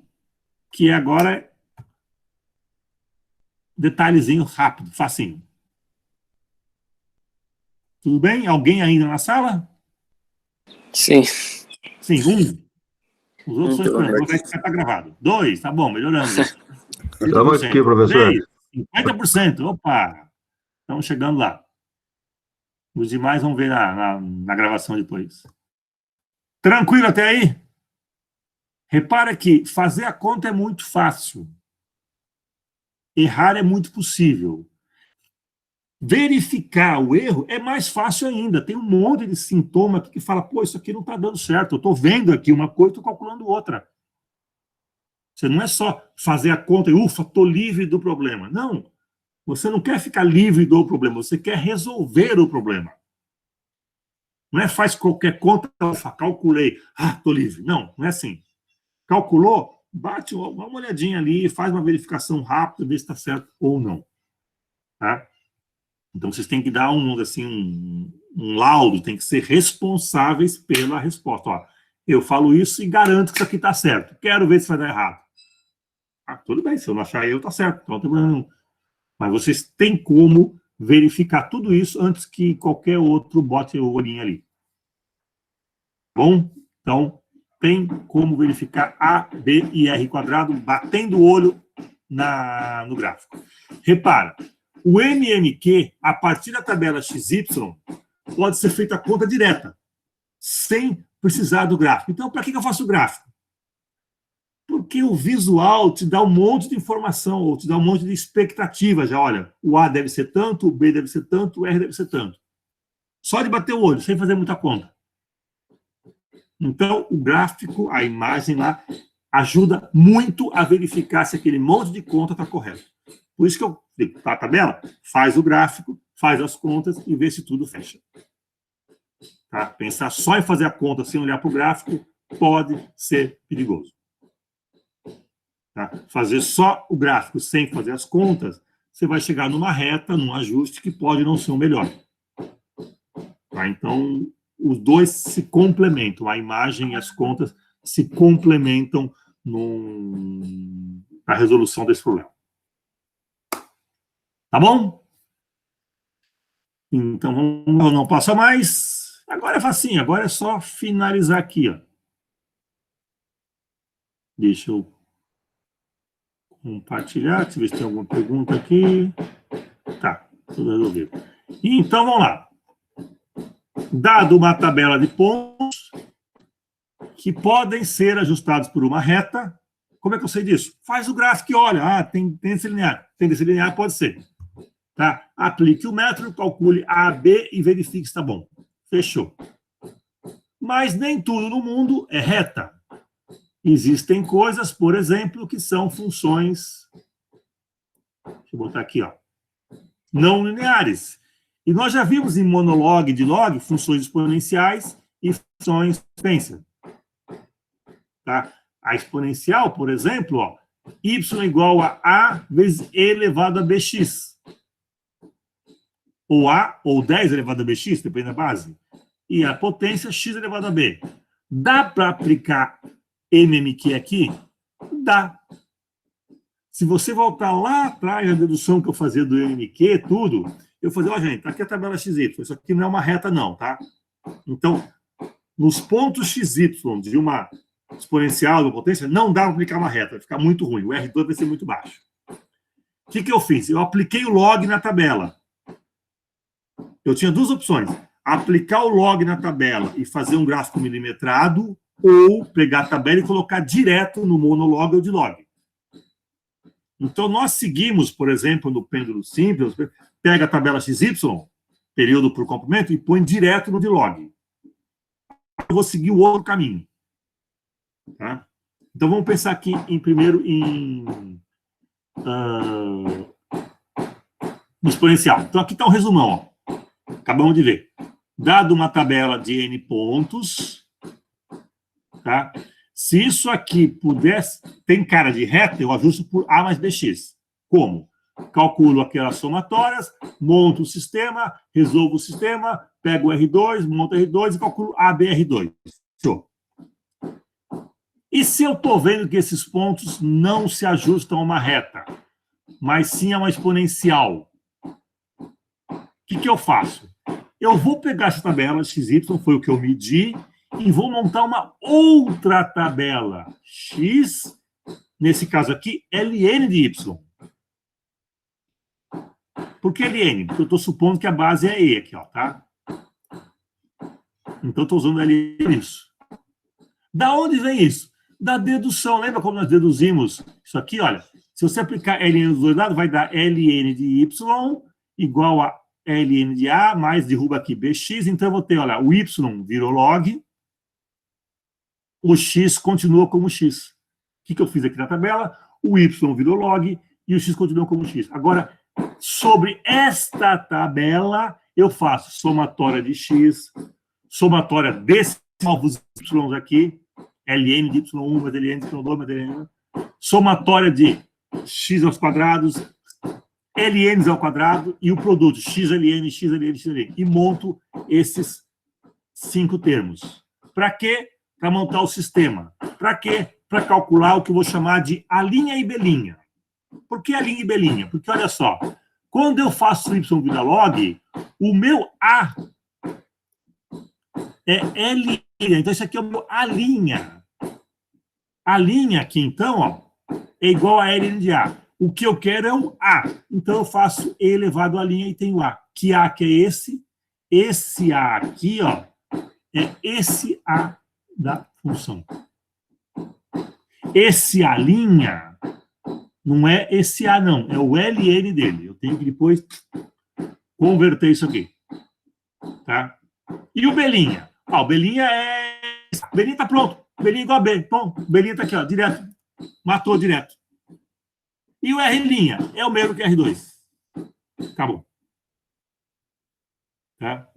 que é agora detalhezinho rápido, facinho. Tudo bem? Alguém ainda na sala? Sim. Sim, um. Os outros estão esperando. Vai ficar gravado. 2, tá bom, melhorando. Estamos aqui, professor. 3, 50%. Opa! Estamos chegando lá. Os demais vão ver na gravação depois. Tranquilo até aí? Repara que fazer a conta é muito fácil. Errar é muito possível. Verificar o erro é mais fácil ainda. Tem um monte de sintoma que fala, pô, isso aqui não está dando certo. Eu estou vendo aqui uma coisa e estou calculando outra. Você não é só fazer a conta e, ufa, estou livre do problema. Não. Você não quer ficar livre do problema, você quer resolver o problema. Não é faz qualquer conta, ufa, calculei, estou livre. Não, não é assim. Calculou, bate uma olhadinha ali, faz uma verificação rápida, vê se está certo ou não. Tá? Então, vocês têm que dar um laudo, tem que ser responsáveis pela resposta. Ó, eu falo isso e garanto que isso aqui está certo. Quero ver se vai dar errado. Tudo bem, se eu não achar eu, está certo. Então, não tem problema nenhum. Mas vocês têm como verificar tudo isso antes que qualquer outro bote o olhinho ali. Bom? Então, tem como verificar A, B e R quadrado batendo o olho no gráfico. Repara, o MMQ, a partir da tabela XY, pode ser feita a conta direta, sem precisar do gráfico. Então, para que eu faço o gráfico? Porque o visual te dá um monte de informação, ou te dá um monte de expectativa. Já, olha, o A deve ser tanto, o B deve ser tanto, o R deve ser tanto. Só de bater o olho, sem fazer muita conta. Então, o gráfico, a imagem lá, ajuda muito a verificar se aquele monte de conta está correto. Por isso que eu digo, tá a tabela? Faz o gráfico, faz as contas e vê se tudo fecha. Tá? Pensar só em fazer a conta sem olhar para o gráfico pode ser perigoso. Tá? Fazer só o gráfico sem fazer as contas, você vai chegar numa reta, num ajuste que pode não ser o melhor. Tá? Então, os dois se complementam, a imagem e as contas se complementam na resolução desse problema. Tá bom? Então, não passa mais. Agora é facinho, agora é só finalizar aqui. Ó. Deixa eu compartilhar, deixa eu ver se tem alguma pergunta aqui. Tá, tudo resolvido. Então, vamos lá. Dado uma tabela de pontos que podem ser ajustados por uma reta, como é que eu sei disso? Faz o gráfico e olha, tem esse linear. Tem esse linear, pode ser. Tá? Aplique o método, calcule A, B e verifique se está bom. Fechou. Mas nem tudo no mundo é reta. Existem coisas, por exemplo, que são funções, deixa eu botar aqui, ó, não lineares. E nós já vimos em monolog e de log funções exponenciais e funções sequência. Tá? A exponencial, por exemplo, ó, y igual a vezes e elevado a bx. Ou a, ou 10 elevado a bx, depende da base. E a potência x elevado a b. Dá para aplicar MMQ aqui? Dá. Se você voltar lá atrás na dedução que eu fazia do MMQ, tudo, eu fazia, ó, gente, aqui é a tabela XY, isso aqui não é uma reta não, tá? Então, nos pontos XY de uma exponencial, de uma potência, não dá para aplicar uma reta, vai ficar muito ruim, o R2 vai ser muito baixo. O que eu fiz? Eu apliquei o log na tabela. Eu tinha duas opções, aplicar o log na tabela e fazer um gráfico milimetrado, ou pegar a tabela e colocar direto no monolog ou de log. Então, nós seguimos, por exemplo, no pêndulo simples, pega a tabela XY, período por comprimento, e põe direto no de log. Eu vou seguir o outro caminho. Tá? Então, vamos pensar aqui primeiro em exponencial. Então, aqui está um resumão. Ó. Acabamos de ver. Dado uma tabela de N pontos, tá? Se isso aqui pudesse, tem cara de reta, eu ajusto por A mais BX. Como? Calculo aquelas somatórias, monto o sistema, resolvo o sistema, pego o R2, monto o R2 e calculo ABR2. Show. E se eu estou vendo que esses pontos não se ajustam a uma reta, mas sim a uma exponencial, o que eu faço? Eu vou pegar essa tabela XY, foi o que eu medi, e vou montar uma outra tabela X, nesse caso aqui, LN de Y. Por que LN? Porque eu estou supondo que a base é E aqui, ó, tá? Então, estou usando LN nisso. Da onde vem isso? Da dedução. Lembra como nós deduzimos isso aqui? Olha, se você aplicar LN dos dois lados, vai dar LN de Y igual a LN de A, mais derruba aqui BX. Então, eu vou ter, olha, o Y virou log, o X continua como X. O que eu fiz aqui na tabela? O Y virou log e o X continua como X. Agora, sobre esta tabela, eu faço somatória de X, somatória desses novos Y aqui, LN de Y1, mais LN de Y2, mais LN, somatória de X aos quadrados, LN ao quadrado, e o produto XLN, XLN, XLN. E monto esses 5 termos. Para quê? Para montar o sistema. Para quê? Para calcular o que eu vou chamar de A' e B'. Por que A' e B'? Porque, olha só, quando eu faço Y vida log, o meu A é L'. Então, isso aqui é o meu A'. A' aqui, então, ó, é igual a LN de A. O que eu quero é o A. Então, eu faço E elevado a' e tenho A. Que A que é esse? Esse A aqui, ó, é esse A da função. Esse A' não é esse A, não. É o LN dele. Eu tenho que depois converter isso aqui. Tá? E o B'? Ah, o B' é... B' está pronto. B' igual a B. Bom, o B' está aqui, ó, direto. Matou direto. E o R' é o mesmo que R2. Acabou. Tá?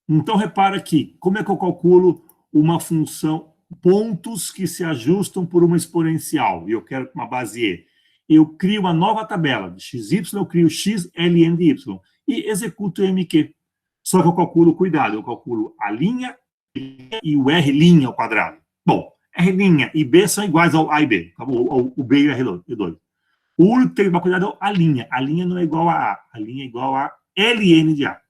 Então, repara aqui, como é que eu calculo uma função, pontos que se ajustam por uma exponencial, e eu quero uma base E. Eu crio uma nova tabela de XY, eu crio XLN de Y, e executo o MQ. Só que eu calculo, cuidado, eu calculo a linha e o R' ao quadrado. Bom, R' e B são iguais ao A e B, o B e o R2. O único que tem que tomar cuidado é a linha. A linha não é igual a A, a linha é igual a LN de A.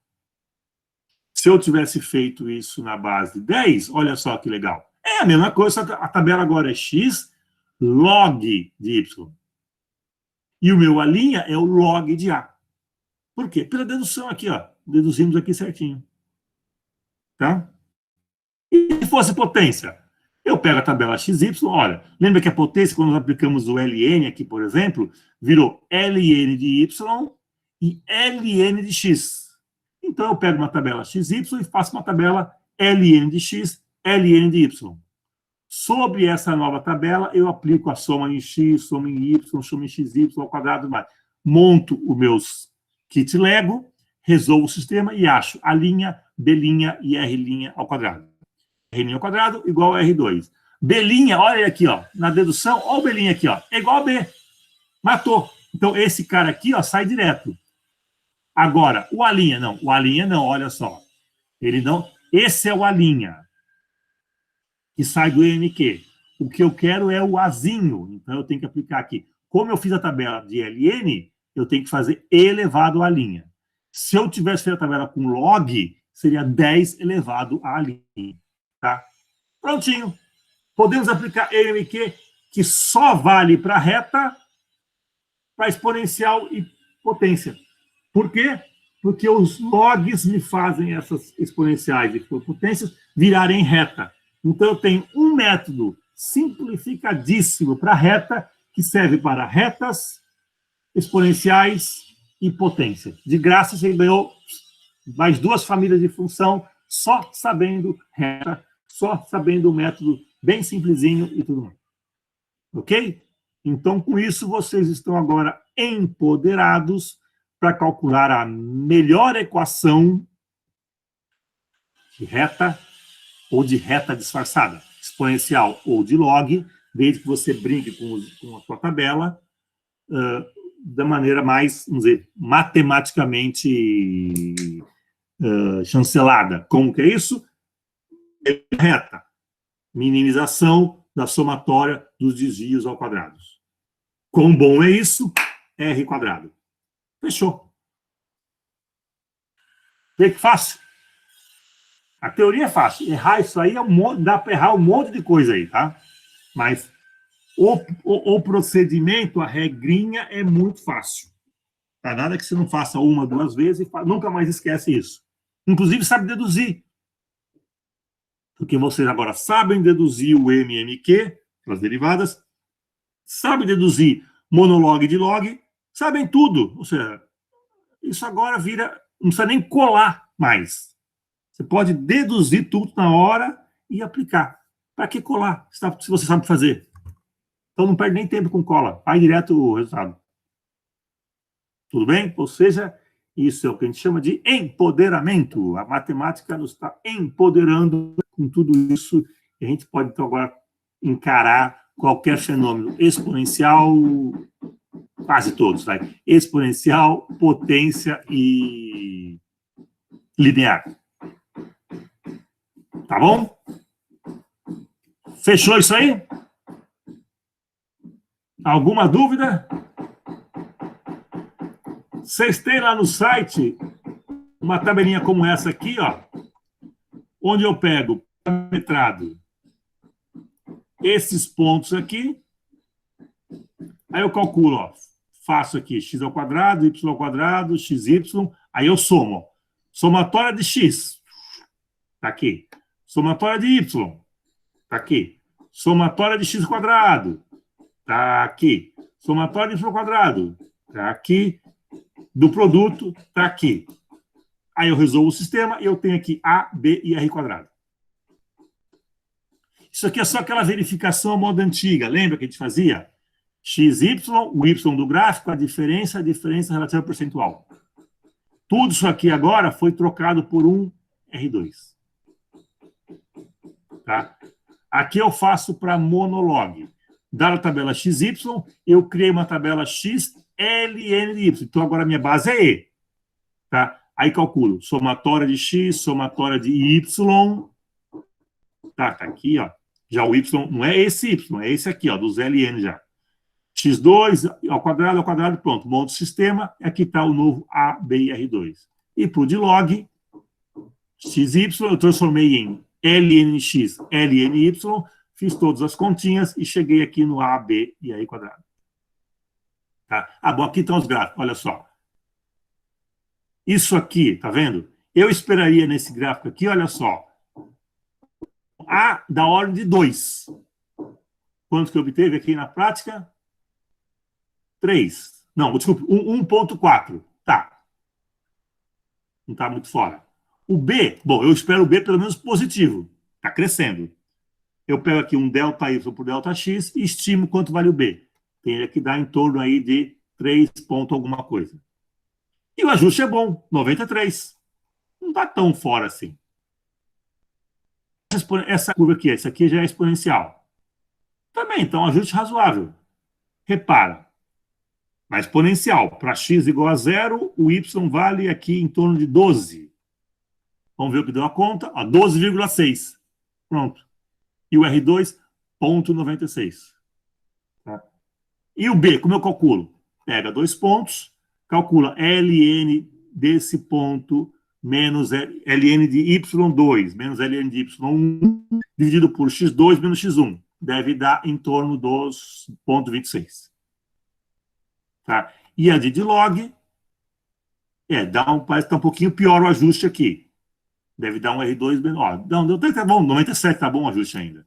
Se eu tivesse feito isso na base de 10, olha só que legal. É a mesma coisa, a tabela agora é X log de Y. E o meu A' é o log de A. Por quê? Pela dedução aqui, ó. Deduzimos aqui certinho. Tá? E se fosse potência? Eu pego a tabela XY, olha, lembra que a potência, quando nós aplicamos o LN aqui, por exemplo, virou LN de Y e LN de X. Então, eu pego uma tabela XY e faço uma tabela LN de X, LN de Y. Sobre essa nova tabela, eu aplico a soma em X, soma em Y, soma em XY ao quadrado, mais. Monto os meus kits Lego, resolvo o sistema e acho A', B' e R' ao quadrado. R' ao quadrado igual a R2. Belinha, olha aqui, ó, na dedução, olha o Belinha aqui, ó, é igual a B. Matou. Então, esse cara aqui, ó, sai direto. Agora, o Alinha não, olha só. Ele não. Esse é o Alinha, que sai do EMQ. O que eu quero é o Azinho, então eu tenho que aplicar aqui. Como eu fiz a tabela de LN, eu tenho que fazer E elevado a Alinha. Se eu tivesse feito a tabela com log, seria 10 elevado a Alinha. Tá? Prontinho. Podemos aplicar EMQ, que só vale para reta, para exponencial e potência. Por quê? Porque os logs me fazem essas exponenciais e potências virarem reta. Então, eu tenho um método simplificadíssimo para reta, que serve para retas, exponenciais e potência. De graça, você ganhou mais 2 famílias de função, só sabendo reta, só sabendo o método bem simplesinho e tudo mais. Ok? Então, com isso, vocês estão agora empoderados para calcular a melhor equação de reta ou de reta disfarçada, exponencial ou de log, desde que você brinque com a sua tabela, da maneira mais, vamos dizer, matematicamente chancelada. Como que é isso? Reta. Minimização da somatória dos desvios ao quadrado. Quão bom é isso? R quadrado. Fechou. Vê que fácil? A teoria é fácil. Errar isso aí, dá para errar um monte de coisa aí, tá? Mas o procedimento, a regrinha, é muito fácil. Tá? Nada que você não faça 1, 2 vezes e nunca mais esquece isso. Inclusive, sabe deduzir. Porque vocês agora sabem deduzir o MMQ, as derivadas, sabem deduzir monolog de log, sabem tudo. Ou seja, isso agora vira, não precisa nem colar mais. Você pode deduzir tudo na hora e aplicar. Para que colar, se você sabe fazer? Então não perde nem tempo com cola, vai direto o resultado. Tudo bem? Ou seja, isso é o que a gente chama de empoderamento. A matemática nos está empoderando com tudo isso. E a gente pode, então, agora encarar qualquer fenômeno exponencial, quase todos, vai. Exponencial, potência e linear. Tá bom? Fechou isso aí? Alguma dúvida? Vocês têm lá no site uma tabelinha como essa aqui, ó, onde eu pego parametrado esses pontos aqui, aí eu calculo, ó, faço aqui x ao quadrado, y ao quadrado, xy, aí eu somo, ó, somatória de x, tá aqui, somatória de y, tá aqui, somatória de x quadrado, tá aqui, somatória de y ao quadrado, tá aqui, do produto, tá aqui. Aí eu resolvo o sistema e eu tenho aqui A, B e R quadrado. Isso aqui é só aquela verificação à moda antiga. Lembra que a gente fazia? X, Y, o Y do gráfico, a diferença relativa percentual. Tudo isso aqui agora foi trocado por um R2. Tá? Aqui eu faço para monolog. Dada a tabela XY, eu criei uma tabela X, L, N de Y. Então agora a minha base é E. Tá? Aí calculo somatória de X, somatória de Y. Tá aqui, ó. Já o Y não é esse Y, é esse aqui, ó, dos LN já. X2 ao quadrado, pronto. Monto o sistema, aqui está o novo A, B e R2. E por de log, XY, eu transformei em LNX, LNY, fiz todas as continhas e cheguei aqui no A, B e R quadrado. Tá? Ah, bom, aqui estão os gráficos, olha só. Isso aqui, tá vendo? Eu esperaria nesse gráfico aqui, olha só, A da ordem de 2. Quanto que eu obteve aqui na prática? 3. Não, desculpe, 1,4. Tá. Não está muito fora. O B, bom, eu espero o B pelo menos positivo. Está crescendo. Eu pego aqui um ΔY por ΔX e estimo quanto vale o B. Tem que dar em torno aí de 3 ponto alguma coisa. E o ajuste é bom, 93. Não está tão fora assim. Essa curva aqui, essa aqui já é exponencial. Também, então, ajuste razoável. Repara, na exponencial, para x igual a 0, o y vale aqui em torno de 12. Vamos ver o que deu a conta. 12,6. Pronto. E o R2, 0,96. Tá? E o B, como eu calculo? Pega 2 pontos, calcula ln desse ponto menos ln de y2 menos ln de y1 dividido por x2 menos x1. Deve dar em torno dos 0,26. Tá? E a de log, parece que está um pouquinho pior o ajuste aqui. Deve dar um R2 menor. Não, deu até bom, 97 está bom o ajuste ainda.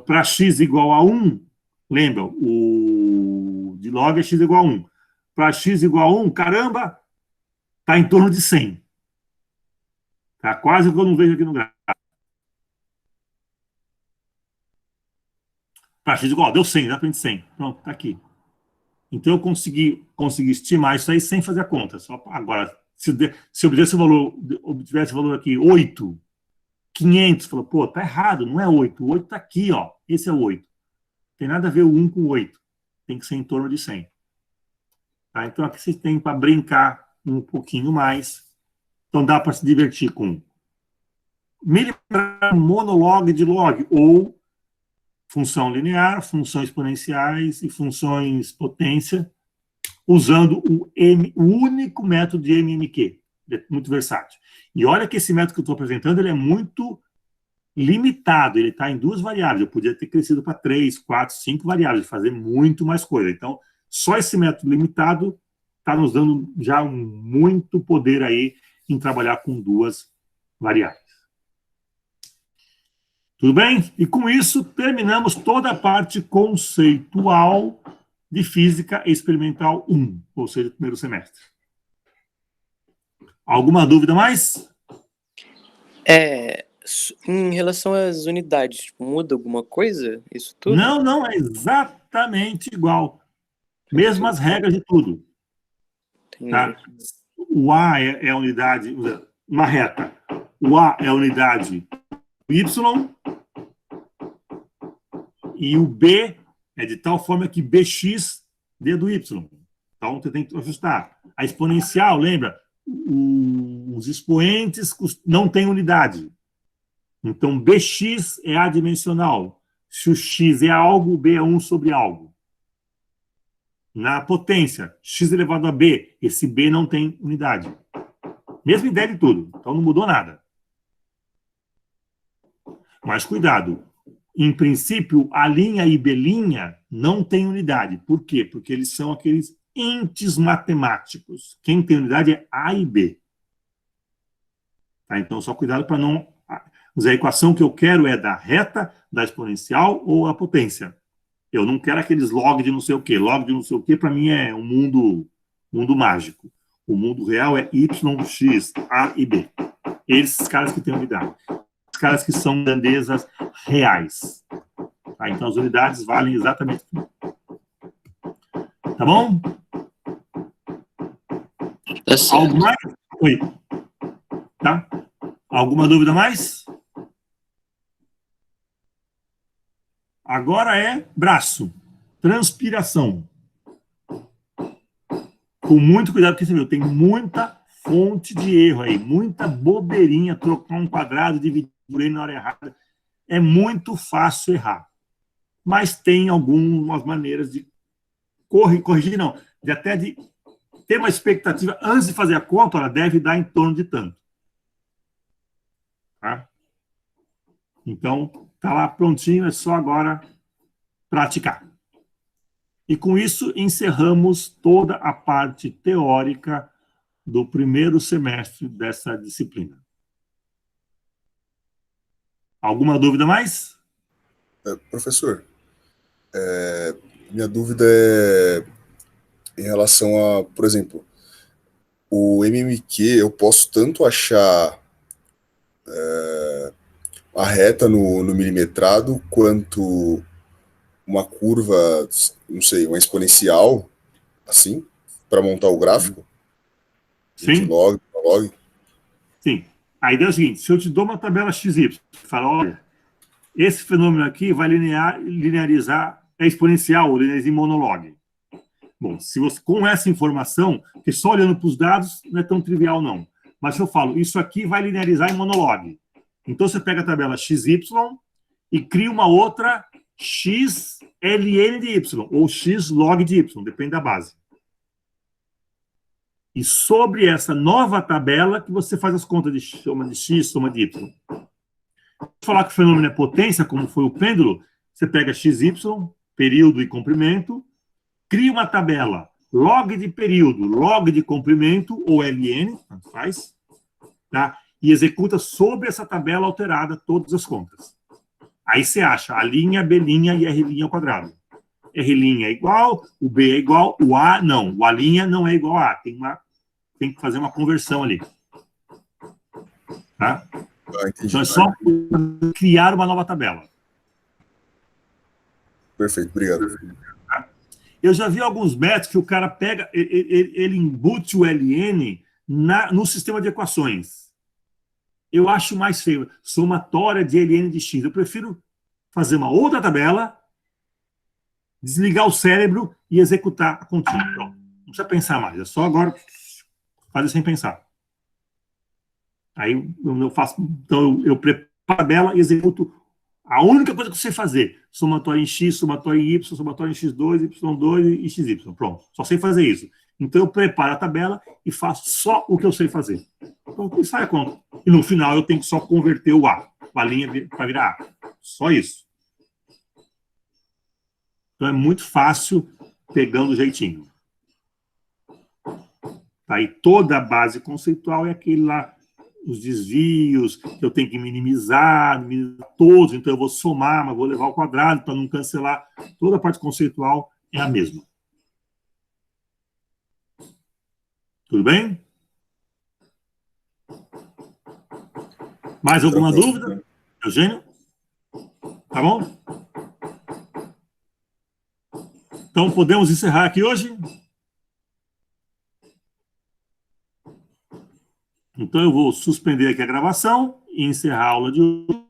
Para x igual a 1, lembra, o de log é x igual a 1. Para x igual a 1, caramba, está em torno de 100. Tá quase o que eu não vejo aqui no gráfico. Para x igual a, deu 100, dá para 100. Pronto, está aqui. Então, eu consegui estimar isso aí sem fazer a conta. Só agora, se eu obtivesse o valor aqui, 8, 500, falou, pô, tá errado, não é 8. O 8 tá aqui, ó. Esse é o 8. Tem nada a ver o 1 com o 8. Tem que ser em torno de 100. Tá? Então, aqui vocês têm para brincar um pouquinho mais. Então, dá para se divertir com monolog de log, ou função linear, funções exponenciais e funções potência, usando o único método de MMQ. É muito versátil. E olha que esse método que eu estou apresentando, ele é muito limitado, ele está em 2 variáveis. Eu podia ter crescido para 3, 4, 5 variáveis, fazer muito mais coisa. Então, só esse método limitado está nos dando já muito poder aí em trabalhar com 2 variáveis. Tudo bem? E com isso, terminamos toda a parte conceitual de Física Experimental 1, ou seja, primeiro semestre. Alguma dúvida mais? Em relação às unidades, tipo, muda alguma coisa? Isso tudo? Não, é exatamente igual. Mesmas regras de tudo. Tá? O A é a unidade, uma reta. O A é a unidade Y, e o B é de tal forma que BX dê do Y. Então, você tem que ajustar. A exponencial, lembra? Os expoentes não têm unidade. Então, BX é adimensional. Se o X é algo, o B é 1 sobre algo. Na potência, X elevado a B, esse B não tem unidade. Mesma ideia de tudo. Então, não mudou nada. Mas, cuidado. Em princípio, a linha e B' não tem unidade. Por quê? Porque eles são aqueles entes matemáticos. Quem tem unidade é A e B. Tá? Então, só cuidado para não... A equação que eu quero é da reta, da exponencial ou a potência. Eu não quero aqueles log de não sei o quê. Log de não sei o quê, para mim, é um mundo mágico. O mundo real é Y, X, A e B. Esses caras que têm unidade. Os caras que são grandezas reais. Tá? Então, as unidades valem exatamente tudo. Tá bom? Tá certo. Algo mais? Oi. Tá? Alguma dúvida mais? Agora é braço. Transpiração. Com muito cuidado, porque você viu, tem muita fonte de erro aí, muita bobeirinha, trocar um quadrado, dividir por ele na hora errada. É muito fácil errar. Mas tem algumas maneiras de corrigir, não, de até de ter uma expectativa, antes de fazer a conta, ela deve dar em torno de tanto. Tá? Então, está lá prontinho, é só agora praticar. E com isso, encerramos toda a parte teórica do primeiro semestre dessa disciplina. Alguma dúvida mais? Professor, minha dúvida é em relação a, por exemplo, o MMQ, eu posso tanto achar a reta no milimetrado, quanto uma curva, não sei, uma exponencial, assim, para montar o gráfico? Sim. De log. Sim. A ideia é o seguinte, se eu te dou uma tabela XY, fala, olha, Esse fenômeno aqui vai linearizar, é exponencial, linearizar em monolog. Bom, se você, com essa informação, que só olhando para os dados não é tão trivial, não. Mas se eu falo, isso aqui vai linearizar em monolog. Então, você pega a tabela XY e cria uma outra XLN de Y, ou X log de Y, depende da base. E sobre essa nova tabela que você faz as contas de soma de X, soma de Y. Falar que o fenômeno é potência, como foi o pêndulo, você pega XY, período e comprimento, cria uma tabela log de período, log de comprimento, ou LN, tanto faz, tá? E executa sobre essa tabela alterada todas as contas. Aí você acha a linha, B' e R' ao quadrado. R' é igual, o B é igual, o A não. O A' não é igual a A. Tem que fazer uma conversão ali. Tá? Então é só criar uma nova tabela. Perfeito, obrigado. Eu já vi alguns métodos que o cara pega, ele embute o LN no sistema de equações. Eu acho mais feio. Somatória de LN de X. Eu prefiro fazer uma outra tabela, desligar o cérebro e executar a continha. Pronto. Não precisa pensar mais. É só agora fazer sem pensar. Aí eu faço. Então eu preparo a tabela e executo a única coisa que eu sei fazer. Somatória em X, somatória em Y, somatória em X2, Y2 e XY. Pronto. Só sei fazer isso. Então eu preparo a tabela e faço só o que eu sei fazer. Então sai a conta. E no final eu tenho que só converter o A, a linha para virar A. Só isso. Então é muito fácil pegando o jeitinho. Tá aí toda a base conceitual é aquele lá, os desvios, que eu tenho que minimizar todos, então eu vou somar, mas vou levar ao quadrado para não cancelar. Toda a parte conceitual é a mesma. Tudo bem? Mais alguma dúvida? Eugênio? Tá bom? Então, podemos encerrar aqui hoje? Então, eu vou suspender aqui a gravação e encerrar a aula de hoje.